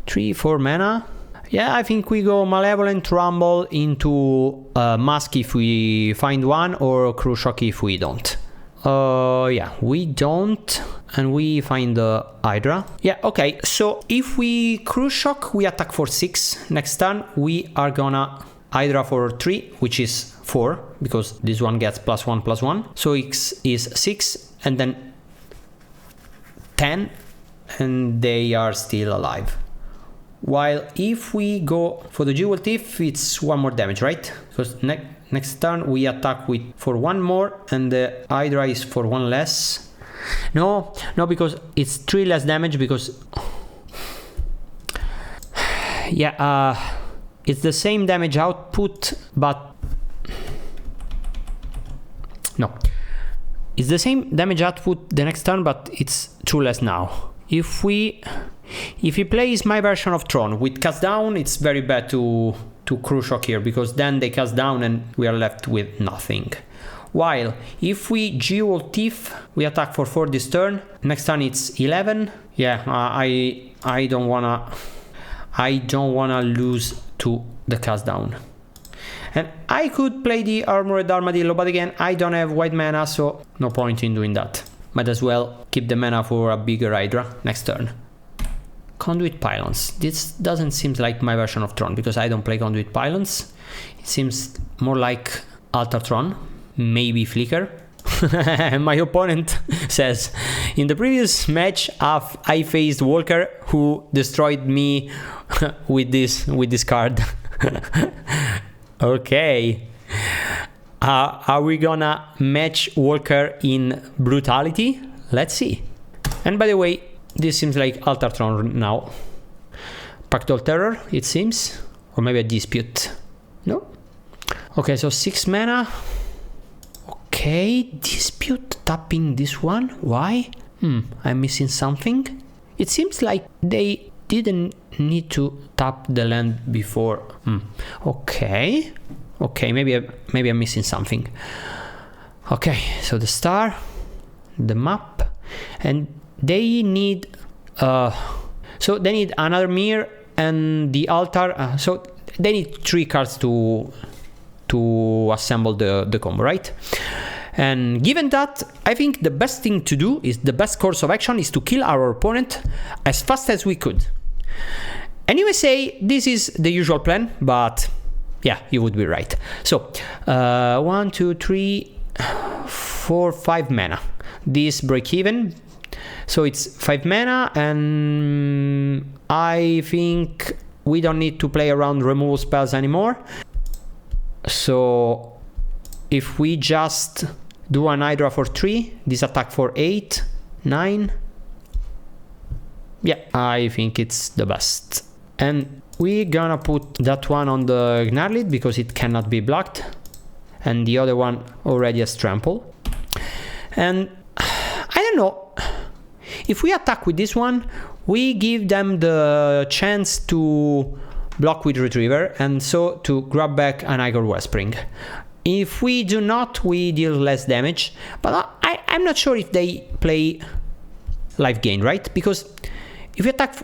3-4 mana. Yeah, I think we go Malevolent Rumble into Mask if we find one, or Cruel Shock if we don't. Yeah, we don't, and we find the Hydra. Yeah, okay, so if we Cruel Shock, we attack for 6. Next turn, we are gonna Hydra for 3, which is 4, because this one gets +1/+1. So X is 6, and then 10, and they are still alive. While if we go for the Jewel Thief, it's 1 more damage, right? Because next turn we attack with for 1 more, and the Hydra is for 1 less. No, because it's 3 less damage, because yeah, it's the same damage output, but no, it's the same damage output the next turn, but it's 2 less now. If he plays my version of Tron with cast down, it's very bad to Crew Shock here, because then they cast down and we are left with nothing. While if we Jewel Thief, we attack for 4 this turn. Next turn it's 11. Yeah, I don't wanna lose to the cast down. And I could play the Armored Armadillo, but again, I don't have white mana, so no point in doing that. Might as well keep the mana for a bigger Hydra next turn. Conduit Pylons. This doesn't seem like my version of Tron, because I don't play Conduit Pylons. It seems more like Altar Tron, maybe Flicker. My opponent says, in the previous match I faced Walker, who destroyed me with this card. Okay. Are we gonna match Walker in brutality? Let's see. And by the way, this seems like Altar Tron now. Pactal Terror, it seems. Or maybe a Dispute. No? Okay, so 6 mana. Okay, Dispute tapping this one. Why? I'm missing something. It seems like they didn't need to tap the land before. Okay. Okay, maybe I'm missing something. Okay, so the star, the map, and they need so they need another mirror and the altar. So they need 3 cards to assemble the combo, right? And given that, I think the best thing to do is the best course of action is to kill our opponent as fast as we could. And you may say this is the usual plan, but yeah, you would be right. So 1, 2, 3, 4, 5 mana. This break even. So it's 5 mana, and I think we don't need to play around removal spells anymore. So if we just do an Hydra for 3, this attack for 8, 9. Yeah, I think it's the best. And we're gonna put that one on the Gnarlid because it cannot be blocked. And the other one already has trample. And I don't know. If we attack with this one, we give them the chance to block with Retriever, and so to grab back an Igor Wellspring. If we do not, we deal less damage, but I'm not sure if they play life gain, right? Because if we attack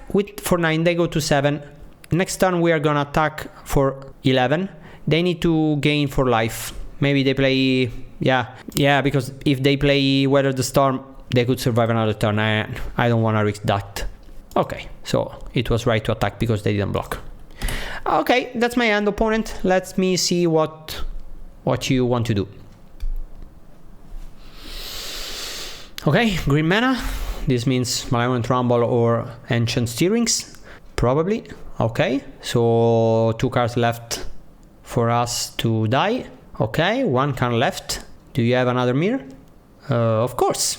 for 9, they go to 7. Next turn we are gonna attack for 11. They need to gain for life. Maybe they play, yeah, because if they play Weather the Storm, they could survive another turn. I don't wanna risk that. Okay, so it was right to attack because they didn't block. Okay, that's my hand, opponent. Let me see what you want to do. Okay, green mana. This means Malevolent Rumble or Ancient Stirrings, probably. Okay, so 2 cards left for us to die. Okay, 1 card left. Do you have another mirror? Of course.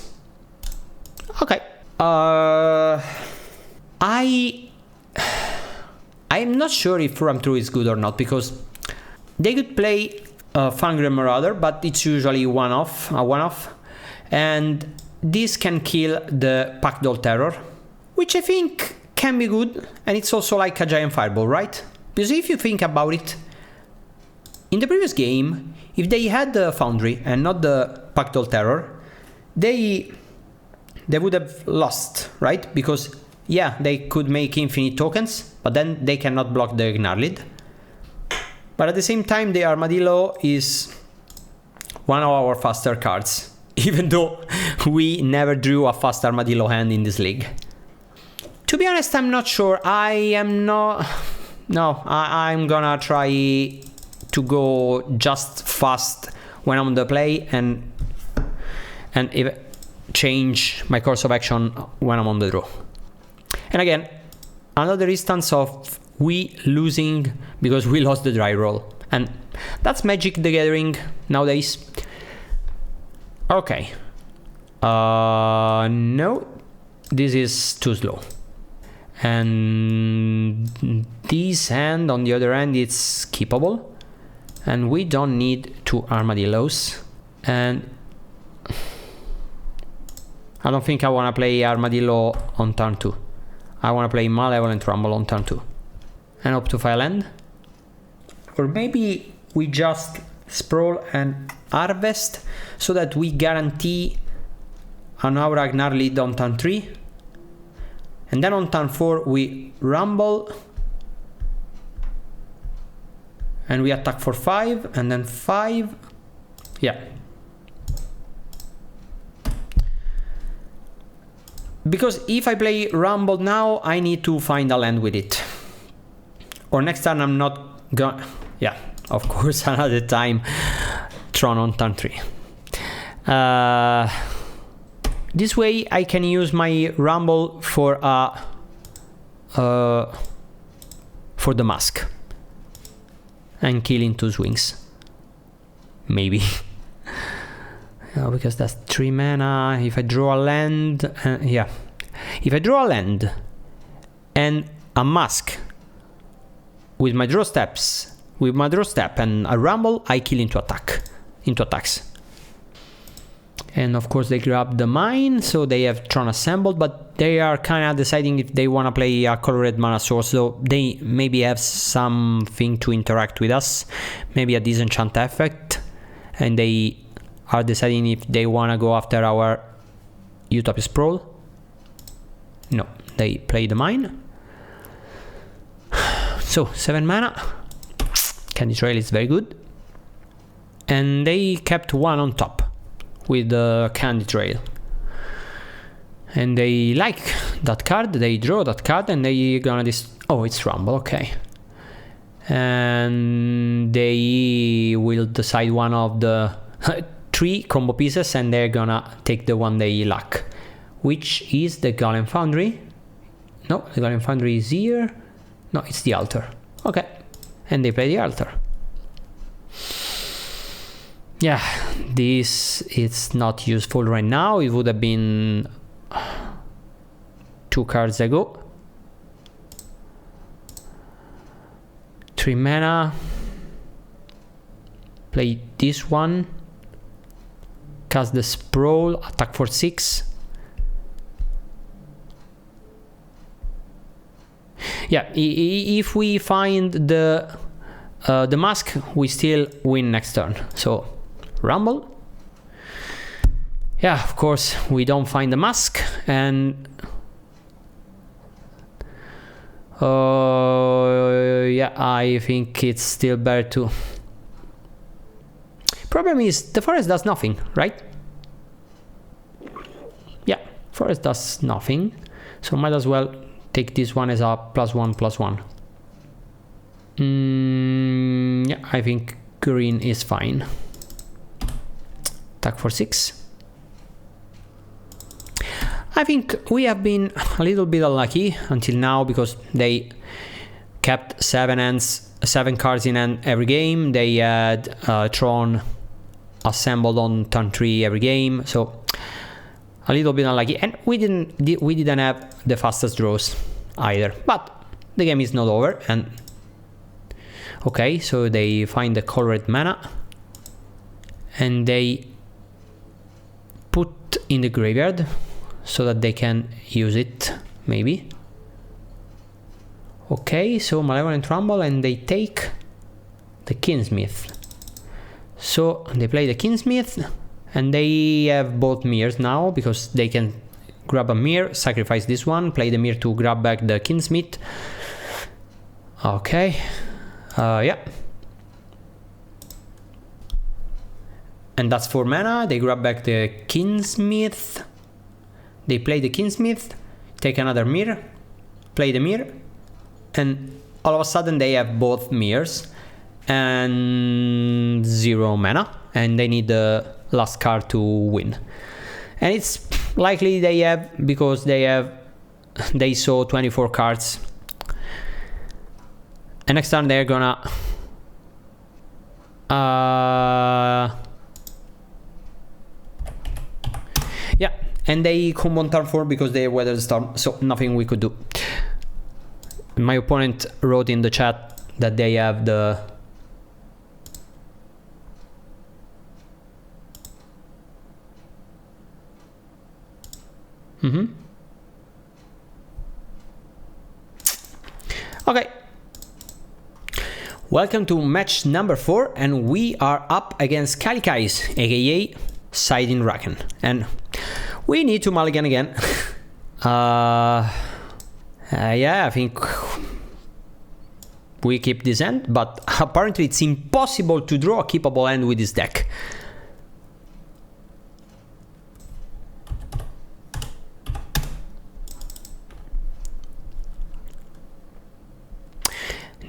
Okay. I'm not sure if Ram True is good or not, because they could play Fangren Marauder, but it's usually a one-off, and this can kill the Pactal Terror, which I think can be good, and it's also like a giant fireball, right? Because if you think about it, in the previous game, if they had the Foundry and not the Pactal Terror, they would have lost, right? Because yeah, they could make infinite tokens, but then they cannot block the Gnarlid. But at the same time, the Armadillo is one of our faster cards, even though we never drew a fast Armadillo hand in this league. To be honest, I'm not sure. I'm gonna try to go just fast when I'm on the play and change my course of action when I'm on the draw. And again, another instance of we losing because we lost the dry roll. And that's Magic the Gathering nowadays. Okay. No, this is too slow. And this hand, on the other hand, it's keepable. And we don't need 2 armadillos. And I don't think I want to play Armadillo on turn 2. I want to play Malevolent Rumble on turn 2. And hope to file end. Or maybe we just Sprawl and Harvest so that we guarantee an Aura Gnarlid on turn 3. And then on turn 4 we Rumble. And we attack for 5, and then 5. Yeah. Because if I play Rumble now, I need to find a land with it. Or next turn I'm not gonna... Yeah, of course, another time. Tron on turn 3. This way I can use my Rumble for the mask. And kill in 2 swings. Maybe. Because that's 3 mana. If I draw a land... yeah. If I draw a land and a mask with my draw steps, with my draw step and a Rumble, I kill into attacks. And of course they grab the mine, so they have Tron assembled, but they are kind of deciding if they want to play a colored mana source, so they maybe have something to interact with us, maybe a disenchant effect, and they are deciding if they want to go after our Utopia Sprawl. No, they play the mine. So 7 mana. Candy Trail is very good. And they kept 1 on top with the Candy Trail. And they like that card, they draw that card, and they gonna oh, it's Rumble, okay. And they will decide one of the 3 combo pieces, and they're gonna take the one they lack, which is the Golem Foundry. No, the Golem Foundry is here. No, it's the Altar. Okay, and they play the Altar. Yeah, this is not useful right now. It would have been 2 cards ago. 3 mana. Play this one. Cast the Sprawl. Attack for 6. Yeah, if we find the mask, we still win next turn. So Rumble. Yeah, of course we don't find the mask, and yeah, I think it's still better to... Problem is the forest does nothing, right? Yeah, forest does nothing, so might as well take this one as a +1/+1. Yeah, I think green is fine. Attack for 6. I think we have been a little bit unlucky until now, because they kept 7 cards in hand every game. They had Tron assembled on turn 3 every game, so a little bit unlucky. And we didn't have the fastest draws either. But the game is not over. And okay, so they find the colored mana, and they put in the graveyard so that they can use it, maybe. Okay, so Malevolent Rumble, and they take the Kinsmith. So they play the Kinsmith, and they have both mirrors now, because they can grab a mirror, sacrifice this one, play the mirror to grab back the Kinsmith. Okay, yeah. And that's 4 mana. They grab back the Kinsmith. They play the Kinsmith, take another mirror, play the mirror, and all of a sudden they have both mirrors and 0 mana, and they need the last card to win. And it's likely they have, because they saw 24 cards And next turn they're gonna yeah, and they combo on turn 4 because they weathered the storm, so nothing we could do. My opponent wrote in the chat that they have the okay. Welcome to match number 4, and we are up against Kalikais, aka Siding Raken, and we need to mulligan again. Yeah, I think we keep this hand, but apparently it's impossible to draw a keepable hand with this deck.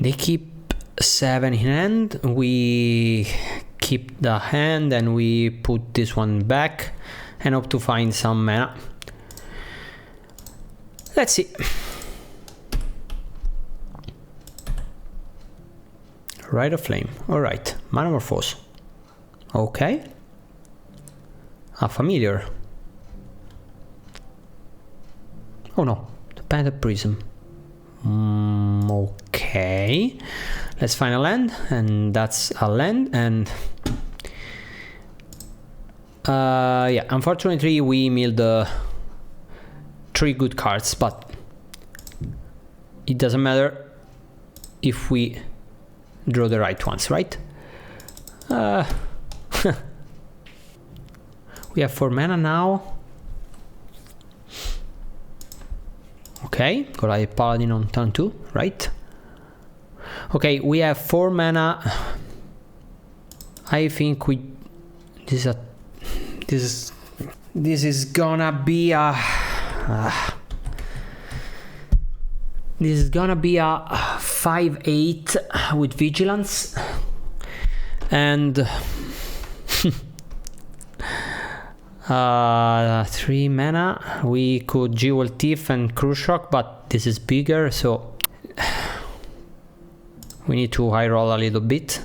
They keep 7 in hand, we keep the hand and we put this one back and hope to find some mana. Let's see. Rite of Flame, alright. Manamorphose. Okay. A familiar. Oh no, the Painted Prism. Okay. Let's find a land, and that's a land, and yeah, unfortunately we milled the 3 good cards, but it doesn't matter if we draw the right ones, right? We have 4 mana now. Okay, Goliath Paladin on turn 2, right? Okay, we have 4 mana. I think this is gonna be a this is gonna be a 5/8 with vigilance, and 3 mana. We could Jewel Thief and Cruise Shock, but this is bigger, so we need to high roll a little bit.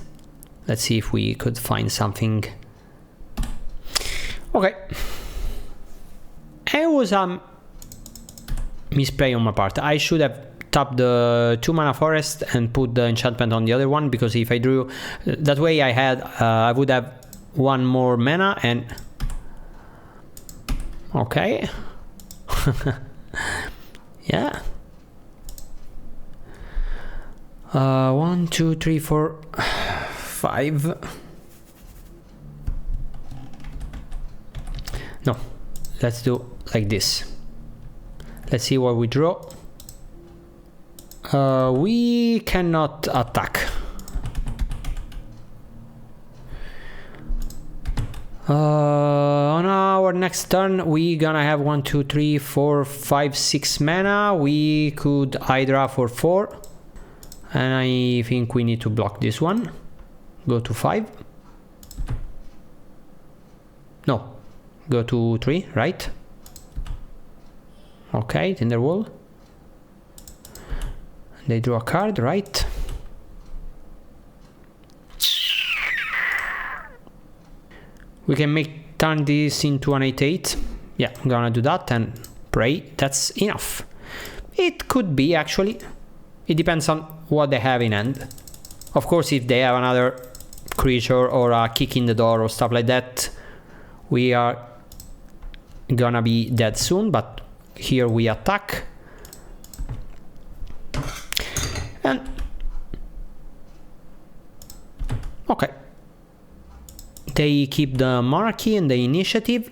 Let's see if we could find something. Okay. It was a misplay on my part. I should have tapped the 2 mana forest and put the enchantment on the other one, because if I drew that way I would have 1 more mana and okay. Yeah. 1, 2, 3, 4, 5. No, let's do like this. Let's see what we draw. We cannot attack. On our next turn we gonna have 1, 2, 3, 4, 5, 6 mana. We could Hydra for 4, and I think we need to block this one. Go to 5. No, go to 3, right? Okay, Tinderwall. They drew a card, right? We can turn this into an 8/8. Yeah, I'm gonna do that and pray that's enough. It could be, actually. It depends on what they have in hand. Of course, if they have another creature or a kick in the door or stuff like that, we are gonna be dead soon, but here we attack. And okay. They keep the monarchy and the initiative,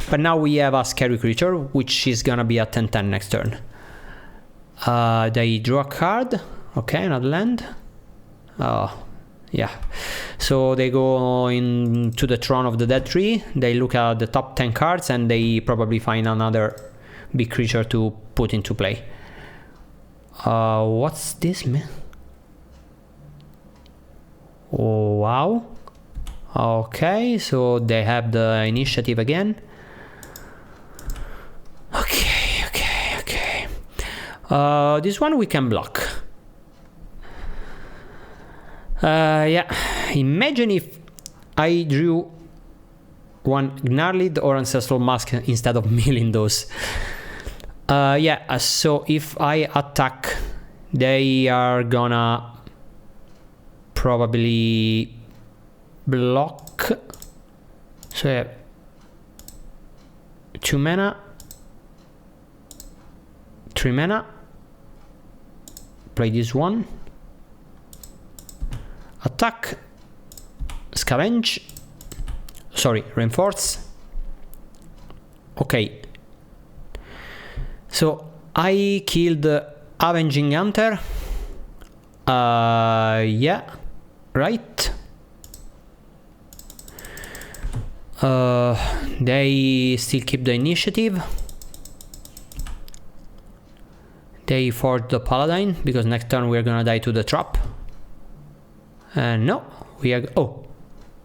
but now we have a scary creature, which is gonna be a 10/10 next turn. They draw a card. Okay, another land. Yeah. So they go into the Tron of the Dead Tree. They look at the top 10 cards and they probably find another big creature to put into play. What's this, man? Oh, wow. Okay, so they have the initiative again. Okay. This one we can block. Yeah, imagine if I drew one Gnarlid or Ancestral Mask instead of milling those. Yeah, so if I attack, they are gonna probably block. So I have 2 mana, 3 mana, play this one, attack, scavenge, sorry, reinforce. Okay, so I killed Avenging Hunter. Yeah, right. They still keep the initiative. They forge the Paladin because next turn we're gonna die to the trap. No, we are. Oh,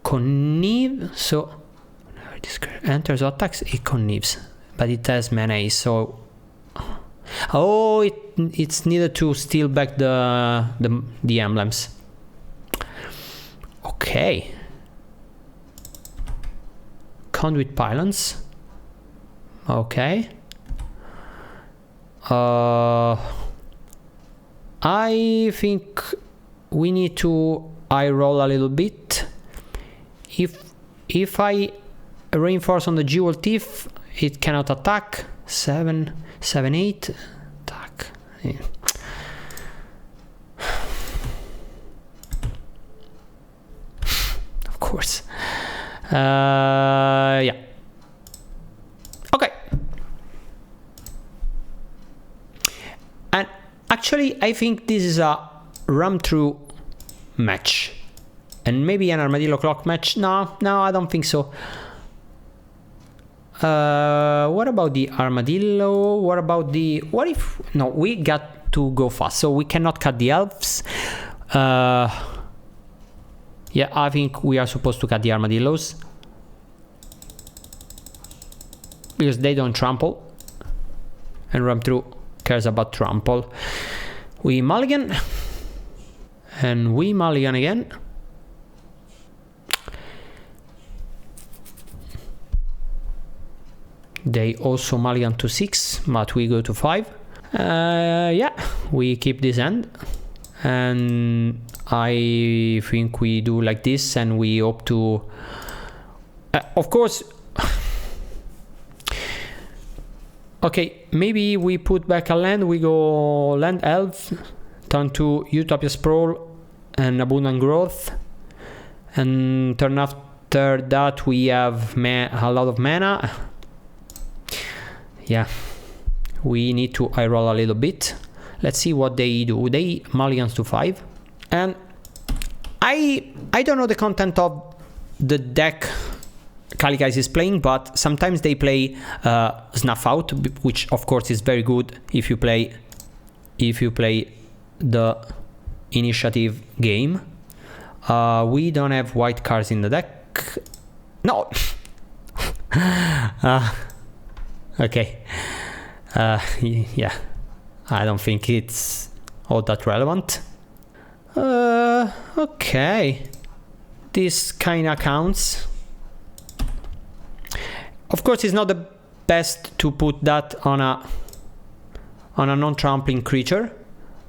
connive. So this enters or attacks, it connives, but it has mana, so. Oh, it's needed to steal back the emblems. Okay. Conduit pylons. Okay. I think we need to eye roll a little bit. If I reinforce on the Jewel Thief, it cannot attack. 7, 8 attack. Yeah. Of course. Yeah. Okay. And actually, I think this is a run through match, and maybe an Armadillo clock match. No, I don't think so. What about the Armadillo? What about the... What if... No, we got to go fast, so we cannot cut the elves. Yeah, I think we are supposed to cut the Armadillos, because they don't trample, and run through cares about trample. We mulligan, and we mulligan again. They also mulligan to 6, but we go to 5. Yeah, we keep this end, and I think we do like this, and we hope to... of course... Okay, maybe we put back a land, we go land elf, turn to Utopia Sprawl and Abundant Growth, and turn after that we have a lot of mana. Yeah, we need to eye roll a little bit. Let's see what they do. They mulligans to 5, and I don't know the content of the deck Calicais is playing, but sometimes they play Snuff Out, which of course is very good if you play the initiative game. We don't have white cards in the deck. No. Okay. Yeah, I don't think it's all that relevant. Okay, this kinda counts. Of course, it's not the best to put that on a non-trampling creature,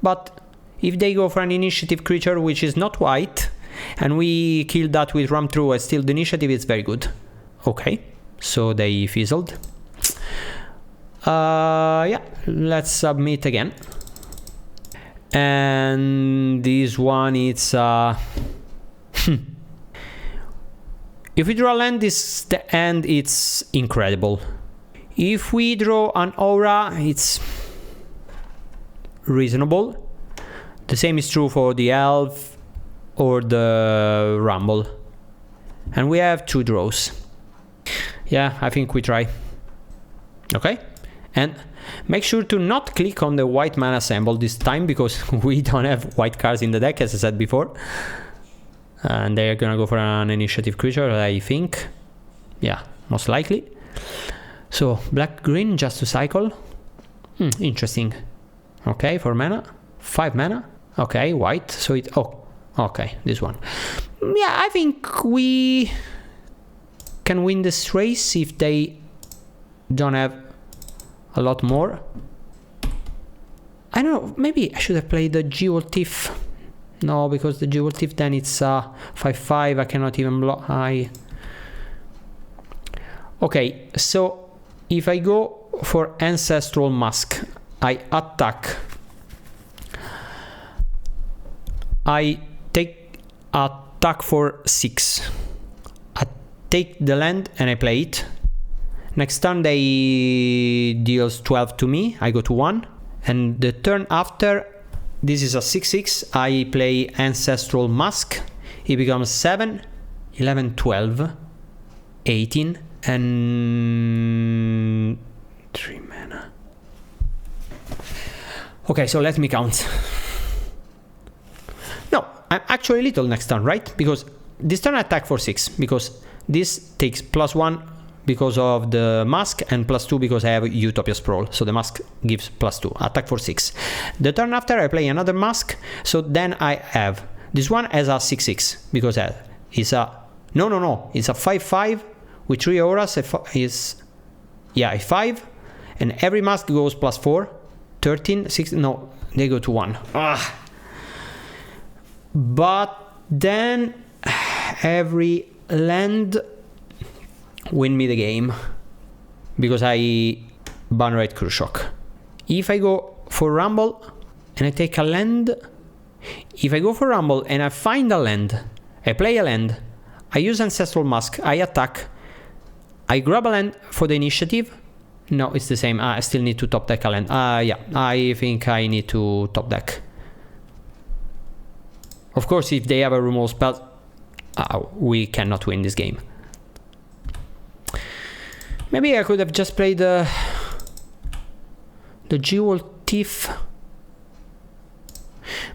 but if they go for an initiative creature which is not white, and we kill that with Ram Through and steal the initiative, it's very good. Okay, so they fizzled. Yeah, let's submit again. And this one, it's if we draw a land, the end, it's incredible. If we draw an aura, it's reasonable. The same is true for the elf or the rumble. And we have 2 draws. Yeah, I think we try. Okay. And make sure to not click on the white mana symbol this time, because we don't have white cards in the deck, as I said before. And they're gonna go for an initiative creature, I think. Yeah, most likely. So, black-green just to cycle. Interesting. Okay, 4 mana. 5 mana. Okay, white. So it... Oh, Okay, this one. Yeah, I think we can win this race if they don't have a lot more. I don't know, maybe I should have played the Jewel Thief. No, because the Jewel Thief then it's 5/5, I cannot even block. Okay, so if I go for Ancestral Mask, I attack. I take attack for 6. I take the land and I play it. Next turn they deals 12 to me, I go to 1. And the turn after, this is a 6/6, I play Ancestral Mask. It becomes 7, 11, 12, 18, and 3 mana. Okay, so let me count. No, I'm actually little next turn, right? Because this turn I attack for 6, because this takes +1 because of the mask and +2 because I have Utopia Sprawl. So the mask gives +2, attack for 6. The turn after I play another mask, so then I have this one as a 6/6 because it's a it's a 5/5 with 3 auras. Is a 5, and every mask goes +4, 13, 16. No, they go to 1. But then every land win me the game because I ban right Cruise Shock. If I go for Rumble and I take a land, if I go for Rumble and I find a land, I play a land, I use Ancestral Mask, I attack, I grab a land for the initiative. No, it's the same. I still need to top deck a land. Yeah, I think I need to top deck. Of course, if they have a removal spell, we cannot win this game. Maybe I could have just played the Jewel Thief.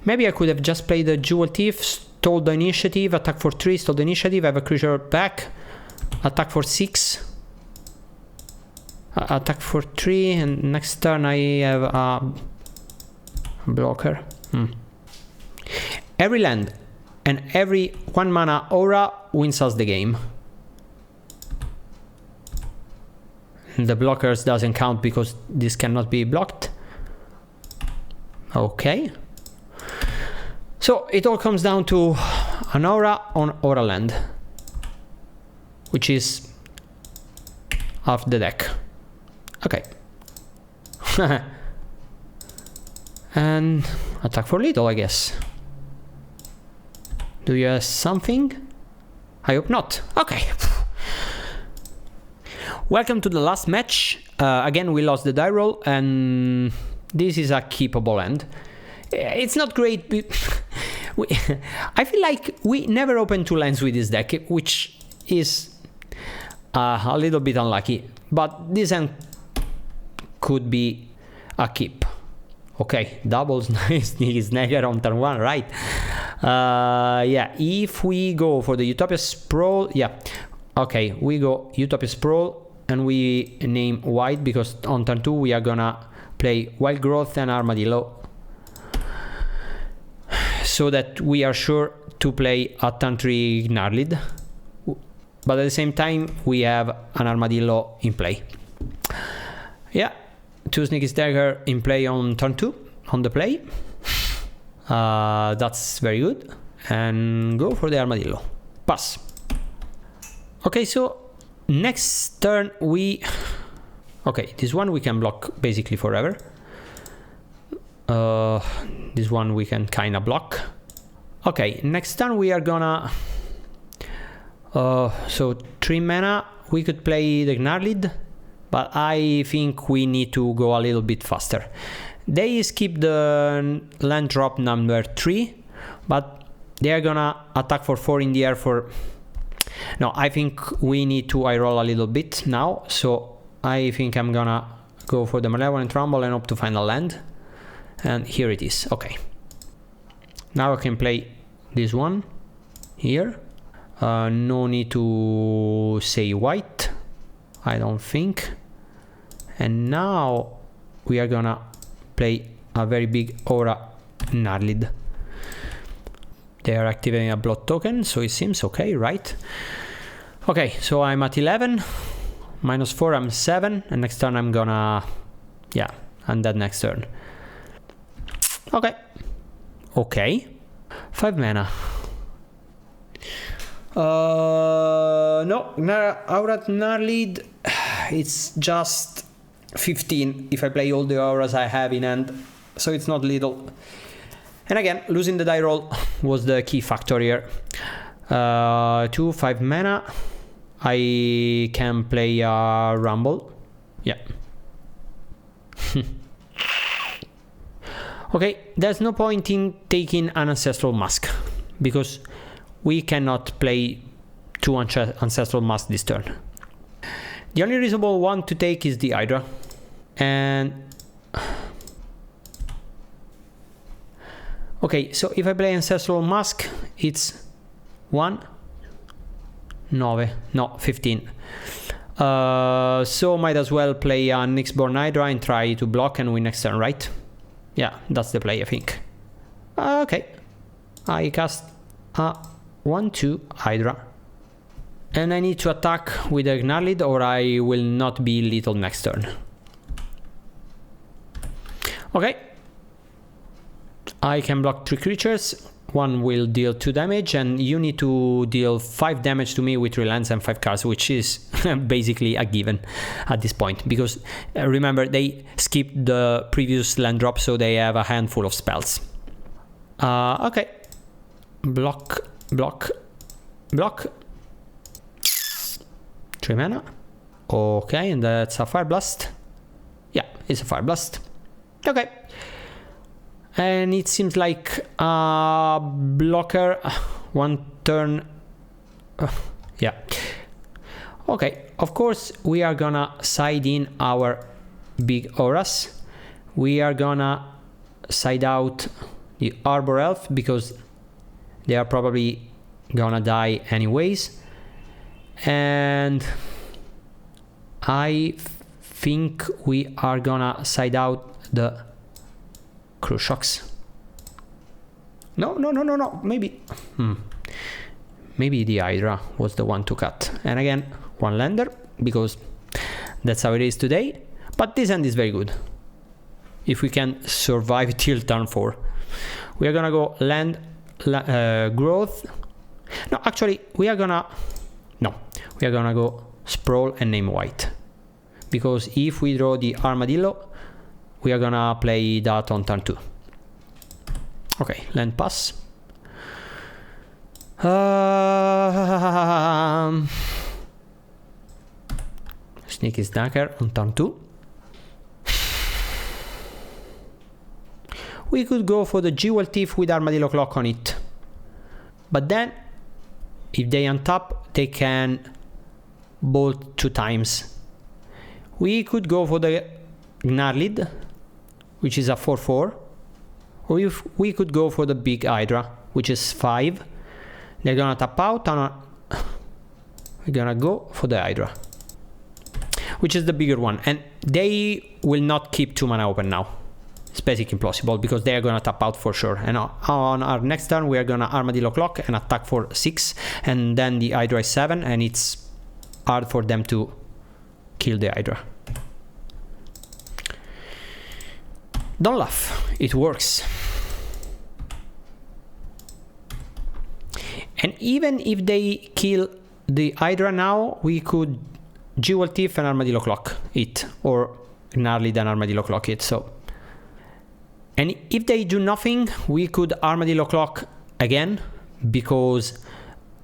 Maybe I could have just played the Jewel Thief, stole the initiative, attack for 3, stole the initiative, have a creature back, attack for 6, attack for 3, and next turn I have a blocker. Every land and every 1 mana aura wins us the game. The blockers doesn't count because this cannot be blocked. Okay. So it all comes down to an aura on aura land, which is half the deck. Okay. And attack for little, I guess. Do you have something? I hope not. Okay. Welcome to the last match. Again, we lost the die roll, and this is a keepable end. It's not great. I feel like we never open 2 lands with this deck, which is a little bit unlucky. But this end could be a keep. Okay, doubles nice Snagger on turn 1, right? Yeah, if we go for the Utopia Sprawl, yeah. Okay, we go Utopia Sprawl. And we name white because on turn 2 we are gonna play Wild Growth and Armadillo, so that we are sure to play a turn 3 Gnarlid, but at the same time we have an Armadillo in play. Yeah, 2 Sneaky Stagger in play on turn 2 on the play. That's very good, and go for the Armadillo. Pass. Okay, so next turn okay, this one we can block basically forever. This one we can kinda block. Okay, next turn we are gonna so 3 mana. We could play the Gnarlid, but I think we need to go a little bit faster. They skip the land drop number 3, but they are gonna attack for 4 in the air for... No, I think we need to eye roll a little bit now, so I think I'm gonna go for the Malevolent Rumble and hope to find a land. And here it is. Okay. Now I can play this one here. No need to say white, I don't think. And now we are gonna play a very big Aura Gnarlid. They are activating a blood token, so it seems okay, right? Okay, so I'm at 11. -4, I'm 7. And next turn I'm gonna... Yeah, undead next turn. Okay. Okay. 5 mana. No, Aura Gnarlid, it's just 15 if I play all the auras I have in hand, so it's not little. And again, losing the die roll was the key factor here. 2, 5 mana. I can play a Rumble. Yeah. Okay, there's no point in taking an Ancestral Mask, because we cannot play 2 Ancestral Masks this turn. The only reasonable one to take is the Hydra. And... Okay, so if I play Ancestral Mask, it's 1, 9, no, 15. So might as well play a Nyxborn Hydra and try to block and win next turn, right? Yeah, that's the play, I think. Okay. I cast a 1/2 Hydra. And I need to attack with a Gnarlid or I will not be lethal next turn. Okay. I can block 3 creatures. One will deal 2 damage and you need to deal 5 damage to me with reliance and 5 cards, which is basically a given at this point, because remember they skipped the previous land drop, so they have a handful of spells. Okay. Block, block, block. 3 mana. Okay, and that's a Fire Blast. Yeah, it's a Fire Blast. Okay. And it seems like a blocker. 1 turn. Yeah. Okay, of course we are gonna side in our big auras. We are gonna side out the Arbor Elf because they are probably gonna die anyways. And I think we are gonna side out the Cruise Shocks. No, maybe maybe the Hydra was the one to cut. And again, 1 lander, because that's how it is today. But this end is very good if we can survive till turn 4. We are gonna go land, growth. No, actually we are gonna go Sprawl and name white, because if we draw the Armadillo, we are gonna play that on turn 2. Okay, land pass. Sneaky Snacker on turn 2. We could go for the Jewel Thief with Armadillo Clock on it, but then if they untap, they can bolt 2 times. We could go for the Gnarlid, which is a 4/4, or if we could go for the big Hydra, which is 5. They're gonna tap out and we're gonna go for the Hydra, which is the bigger one, and they will not keep 2 mana open now. It's basically impossible because they are gonna tap out for sure. And on our next turn we are gonna Armadillo Clock and attack for 6, and then the Hydra is 7, and it's hard for them to kill the Hydra. Don't laugh, it works. And even if they kill the Hydra now, we could Jewel Thief and Armadillo Clock it, or Gnarlid and Armadillo Clock it. So, and if they do nothing, we could Armadillo Clock again, because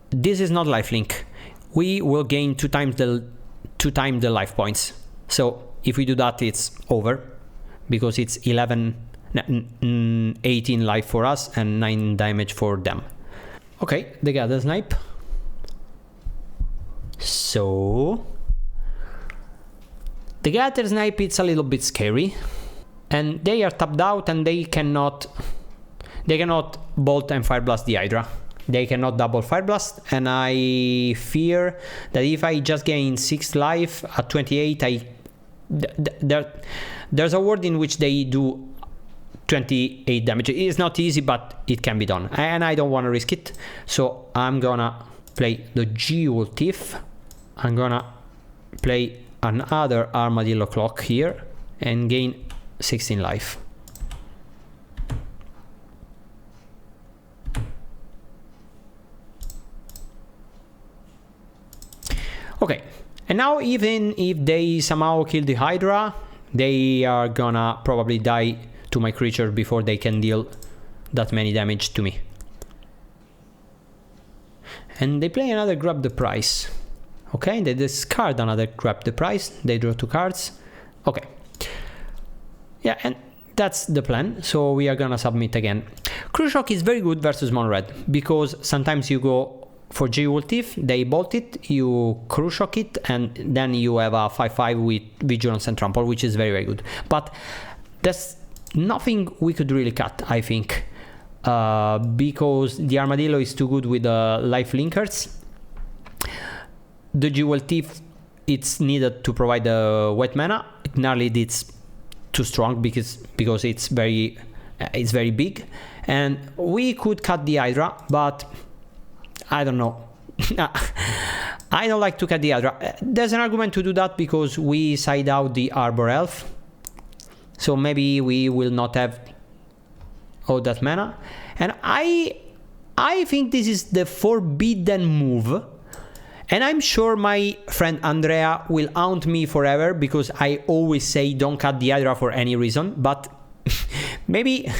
this is not lifelink. We will gain 2 times the life points. So if we do that, it's over, because it's 18 life for us and 9 damage for them. Okay, they got the snipe. So the Gather Snipe, it's a little bit scary, and they are tapped out and they cannot bolt and fire blast the Hydra. They cannot double fire blast, and I fear that if I just gain 6 life at 28, there's a world in which they do 28 damage. It's not easy, but it can be done, and I don't want to risk it, so I'm gonna play the Geotiff. I'm gonna play another Armadillo Clock here and gain 16 life. Okay, and now even if they somehow kill the Hydra, they are gonna probably die to my creature before they can deal that many damage to me. And they play another Grab the Price. Okay, they discard another Grab the Price. They draw 2 cards. Okay. Yeah, and that's the plan. So we are gonna submit again. Cruel Shock is very good versus mono red, because sometimes you go for Geotiff, they bolt it, you Cruel Shock it, and then you have a 5/5 with Vigilance and Trample, which is very, very good. But there's nothing we could really cut, I think, because the Armadillo is too good with the life linkers. The Geotiff, it's needed to provide the white mana. Gnarlid, it's too strong because it's very big, and we could cut the Hydra, but I don't know. I don't like to cut the Hydra. There's an argument to do that because we side out the Arbor Elf, so maybe we will not have all that mana, and I think this is the forbidden move. And I'm sure my friend Andrea will haunt me forever because I always say don't cut the Hydra for any reason, but maybe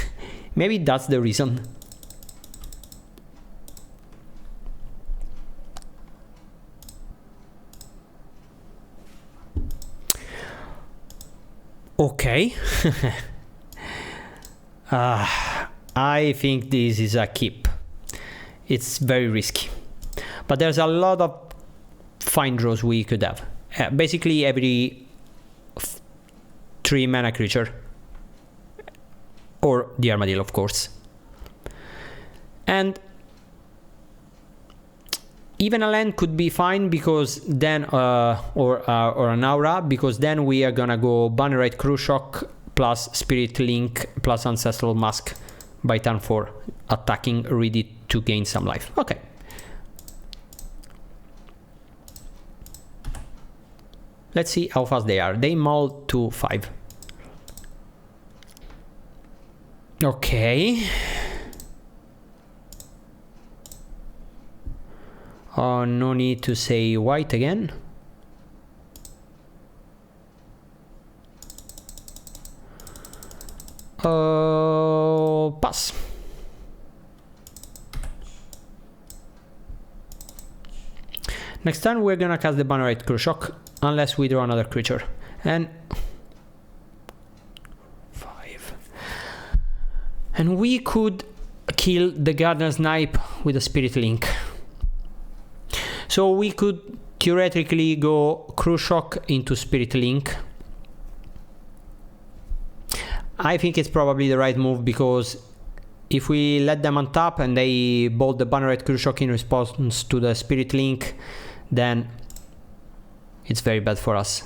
that's the reason. Okay. I think this is a keep. It's very risky, but there's a lot of fine draws we could have. Basically every 3 mana creature, or the Armadillo, of course, and even a land could be fine, because then or an Aura, because then we are gonna go Bannerite Cruel Shock plus Spirit Link plus Ancestral Mask by turn 4, attacking, ready to gain some life. Okay. Let's see how fast they are. They mull to 5. Okay. Oh, no need to say white again. Pass. Next turn we're gonna cast the Bannerite Cruel Shock, unless we draw another creature. And 5. And we could kill the Garden Snipe with a Spirit Link. So we could theoretically go Cruel Shock into Spirit Link. I think it's probably the right move, because if we let them untap and they bolt the Bannerite Cruel Shock in response to the Spirit Link, then it's very bad for us.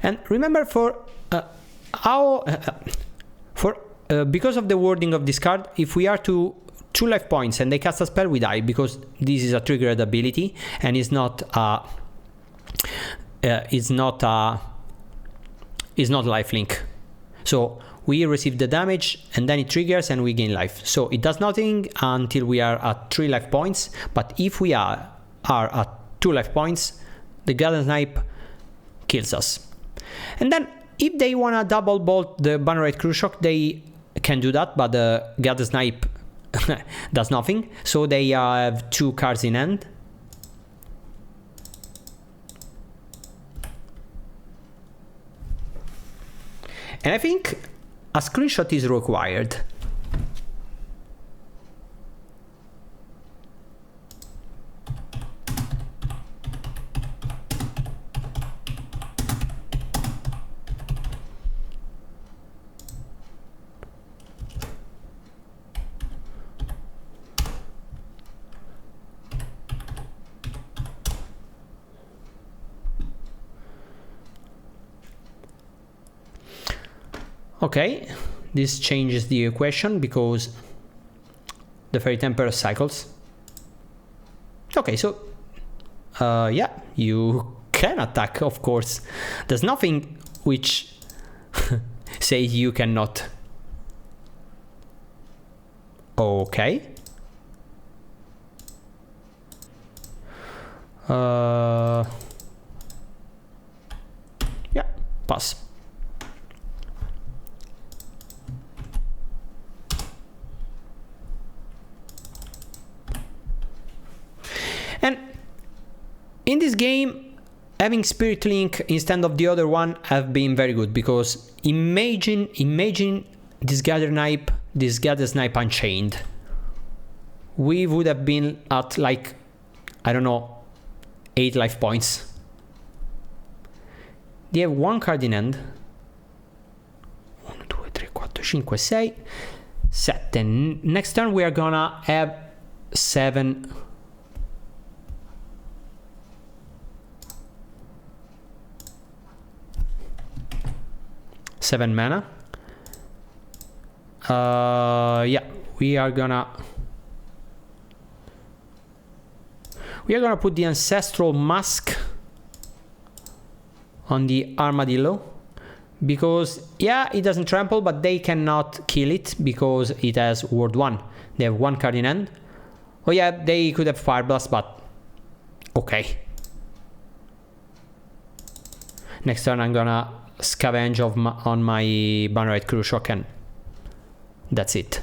And remember, because of the wording of this card, if we are to 2 life points and they cast a spell, we die, because this is a triggered ability and it's not lifelink. So we receive the damage and then it triggers and we gain life. So it does nothing until we are at 3 life points. But if we are at 2 life points, the Garden Snipe kills us. And then if they wanna double bolt the Bannerite Cruel Shock, they can do that, but the Garden Snipe does nothing. So they have 2 cards in hand. And I think a screenshot is required. Okay, this changes the equation because the Fairy Temper cycles. Okay, so yeah, you can attack, of course. There's nothing which says you cannot. Okay. Yeah, pass. And in this game, having Spirit Link instead of the other one have been very good, because imagine this Gather Snipe Unchained. We would have been at like, I don't know, 8 life points. They have 1 card in hand. 1, 2, 3, 4, 5, 6, 7. Next turn we are gonna have 7. Mana. Yeah, we are gonna put the Ancestral Mask on the Armadillo, because yeah, it doesn't trample, but they cannot kill it because it has Ward 1. They have 1 card in hand. Oh yeah, they could have Fire Blast, but okay. Next turn I'm gonna scavenge on my Bannerite Crucial, and that's it.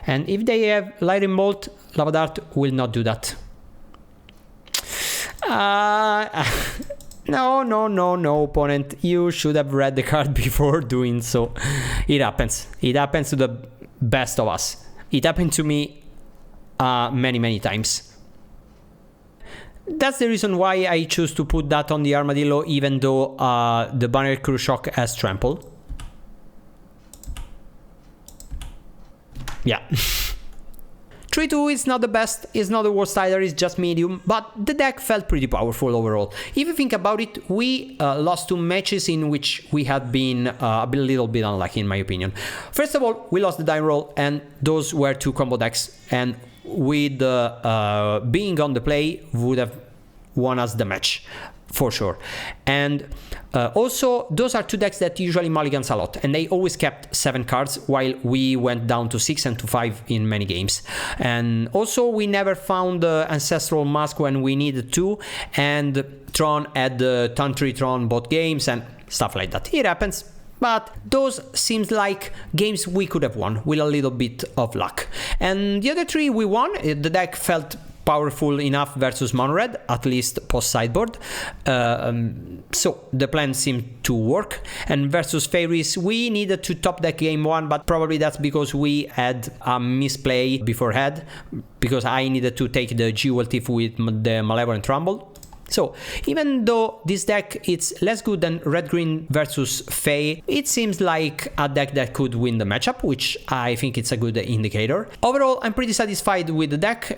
And if they have Lightning Bolt, Lava Dart will not do that. No, opponent. You should have read the card before doing so. It happens. It happens to the best of us. It happened to me many times. That's the reason why I choose to put that on the Armadillo, even though the Banner Crew Shock has trample. Yeah. 3-2 is not the best, it's not the worst either, it's just medium, but the deck felt pretty powerful overall. If you think about it, we lost 2 matches in which we had been a little bit unlucky, in my opinion. First of all, we lost the die roll, and those were 2 combo decks, and with being on the play would have won us the match for sure. And also, those are 2 decks that usually mulligans a lot, and they always kept 7 cards while we went down to 6 and to 5 in many games. And also, we never found the Ancestral Mask when we needed to, and Tron had the Tantri Tron both games and stuff like that. It happens. But those seems like games we could have won with a little bit of luck. And the other 3 we won. The deck felt powerful enough versus Mono-Red, at least post-sideboard. So the plan seemed to work. And versus Fairies, we needed to top deck game 1, but probably that's because we had a misplay beforehand, because I needed to take the Jewel Thief with the Malevolent Rumble. So, even though this deck is less good than Red-Green versus Fae, it seems like a deck that could win the matchup, which I think it's a good indicator. Overall, I'm pretty satisfied with the deck.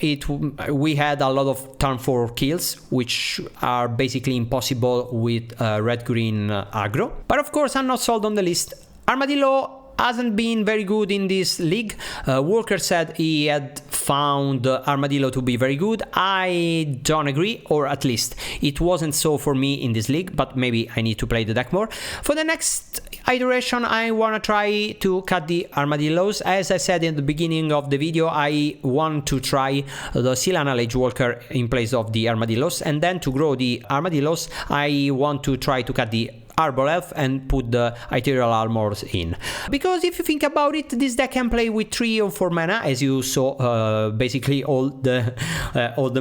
We had a lot of turn 4 kills, which are basically impossible with Red-Green aggro. But of course, I'm not sold on the list. Armadillo hasn't been very good in this league. Walker said he had found Armadillo to be very good. I don't agree, or at least it wasn't so for me in this league, but maybe I need to play the deck more. For the next iteration, I want to try to cut the Armadillos. As I said in the beginning of the video, I want to try the Silana Ledge Walker in place of the Armadillos, and then to grow the Armadillos, I want to try to cut the Arbor Elf and put the Ethereal Armors in. Because if you think about it, this deck can play with 3 or 4 mana, as you saw basically all the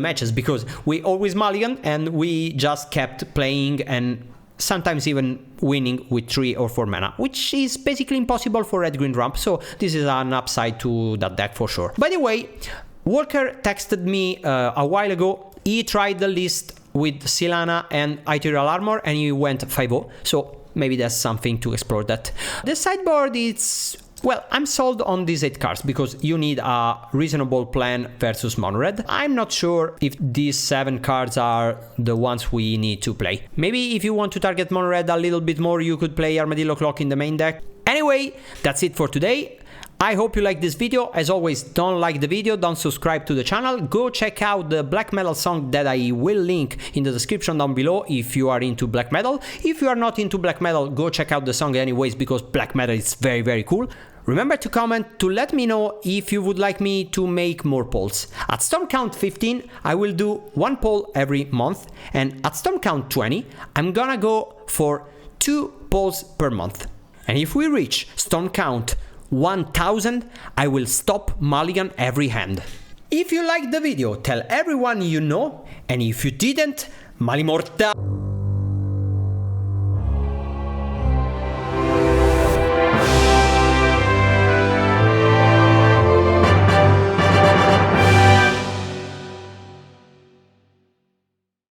matches, because we always mulligan and we just kept playing and sometimes even winning with 3 or 4 mana, which is basically impossible for Red-Green Ramp, so this is an upside to that deck for sure. By the way, Walker texted me a while ago. He tried the list with Silana and Ethereal Armor and he went 5-0, so maybe that's something to explore that. The sideboard, it's... well, I'm sold on these 8 cards because you need a reasonable plan versus Mono-Red. I'm not sure if these 7 cards are the ones we need to play. Maybe if you want to target Mono-Red a little bit more, you could play Armadillo Clock in the main deck. Anyway, that's it for today. I hope you liked this video. As always, don't like the video, don't subscribe to the channel. Go check out the black metal song that I will link in the description down below if you are into black metal. If you are not into black metal, go check out the song anyways, because black metal is very, very cool. Remember to comment to let me know if you would like me to make more polls. At Storm Count 15, I will do one poll every month, and at Storm Count 20, I'm gonna go for 2 polls per month. And if we reach Storm Count 1000, I will stop mulligan every hand. If you liked the video, tell everyone you know, and if you didn't, Malimorta!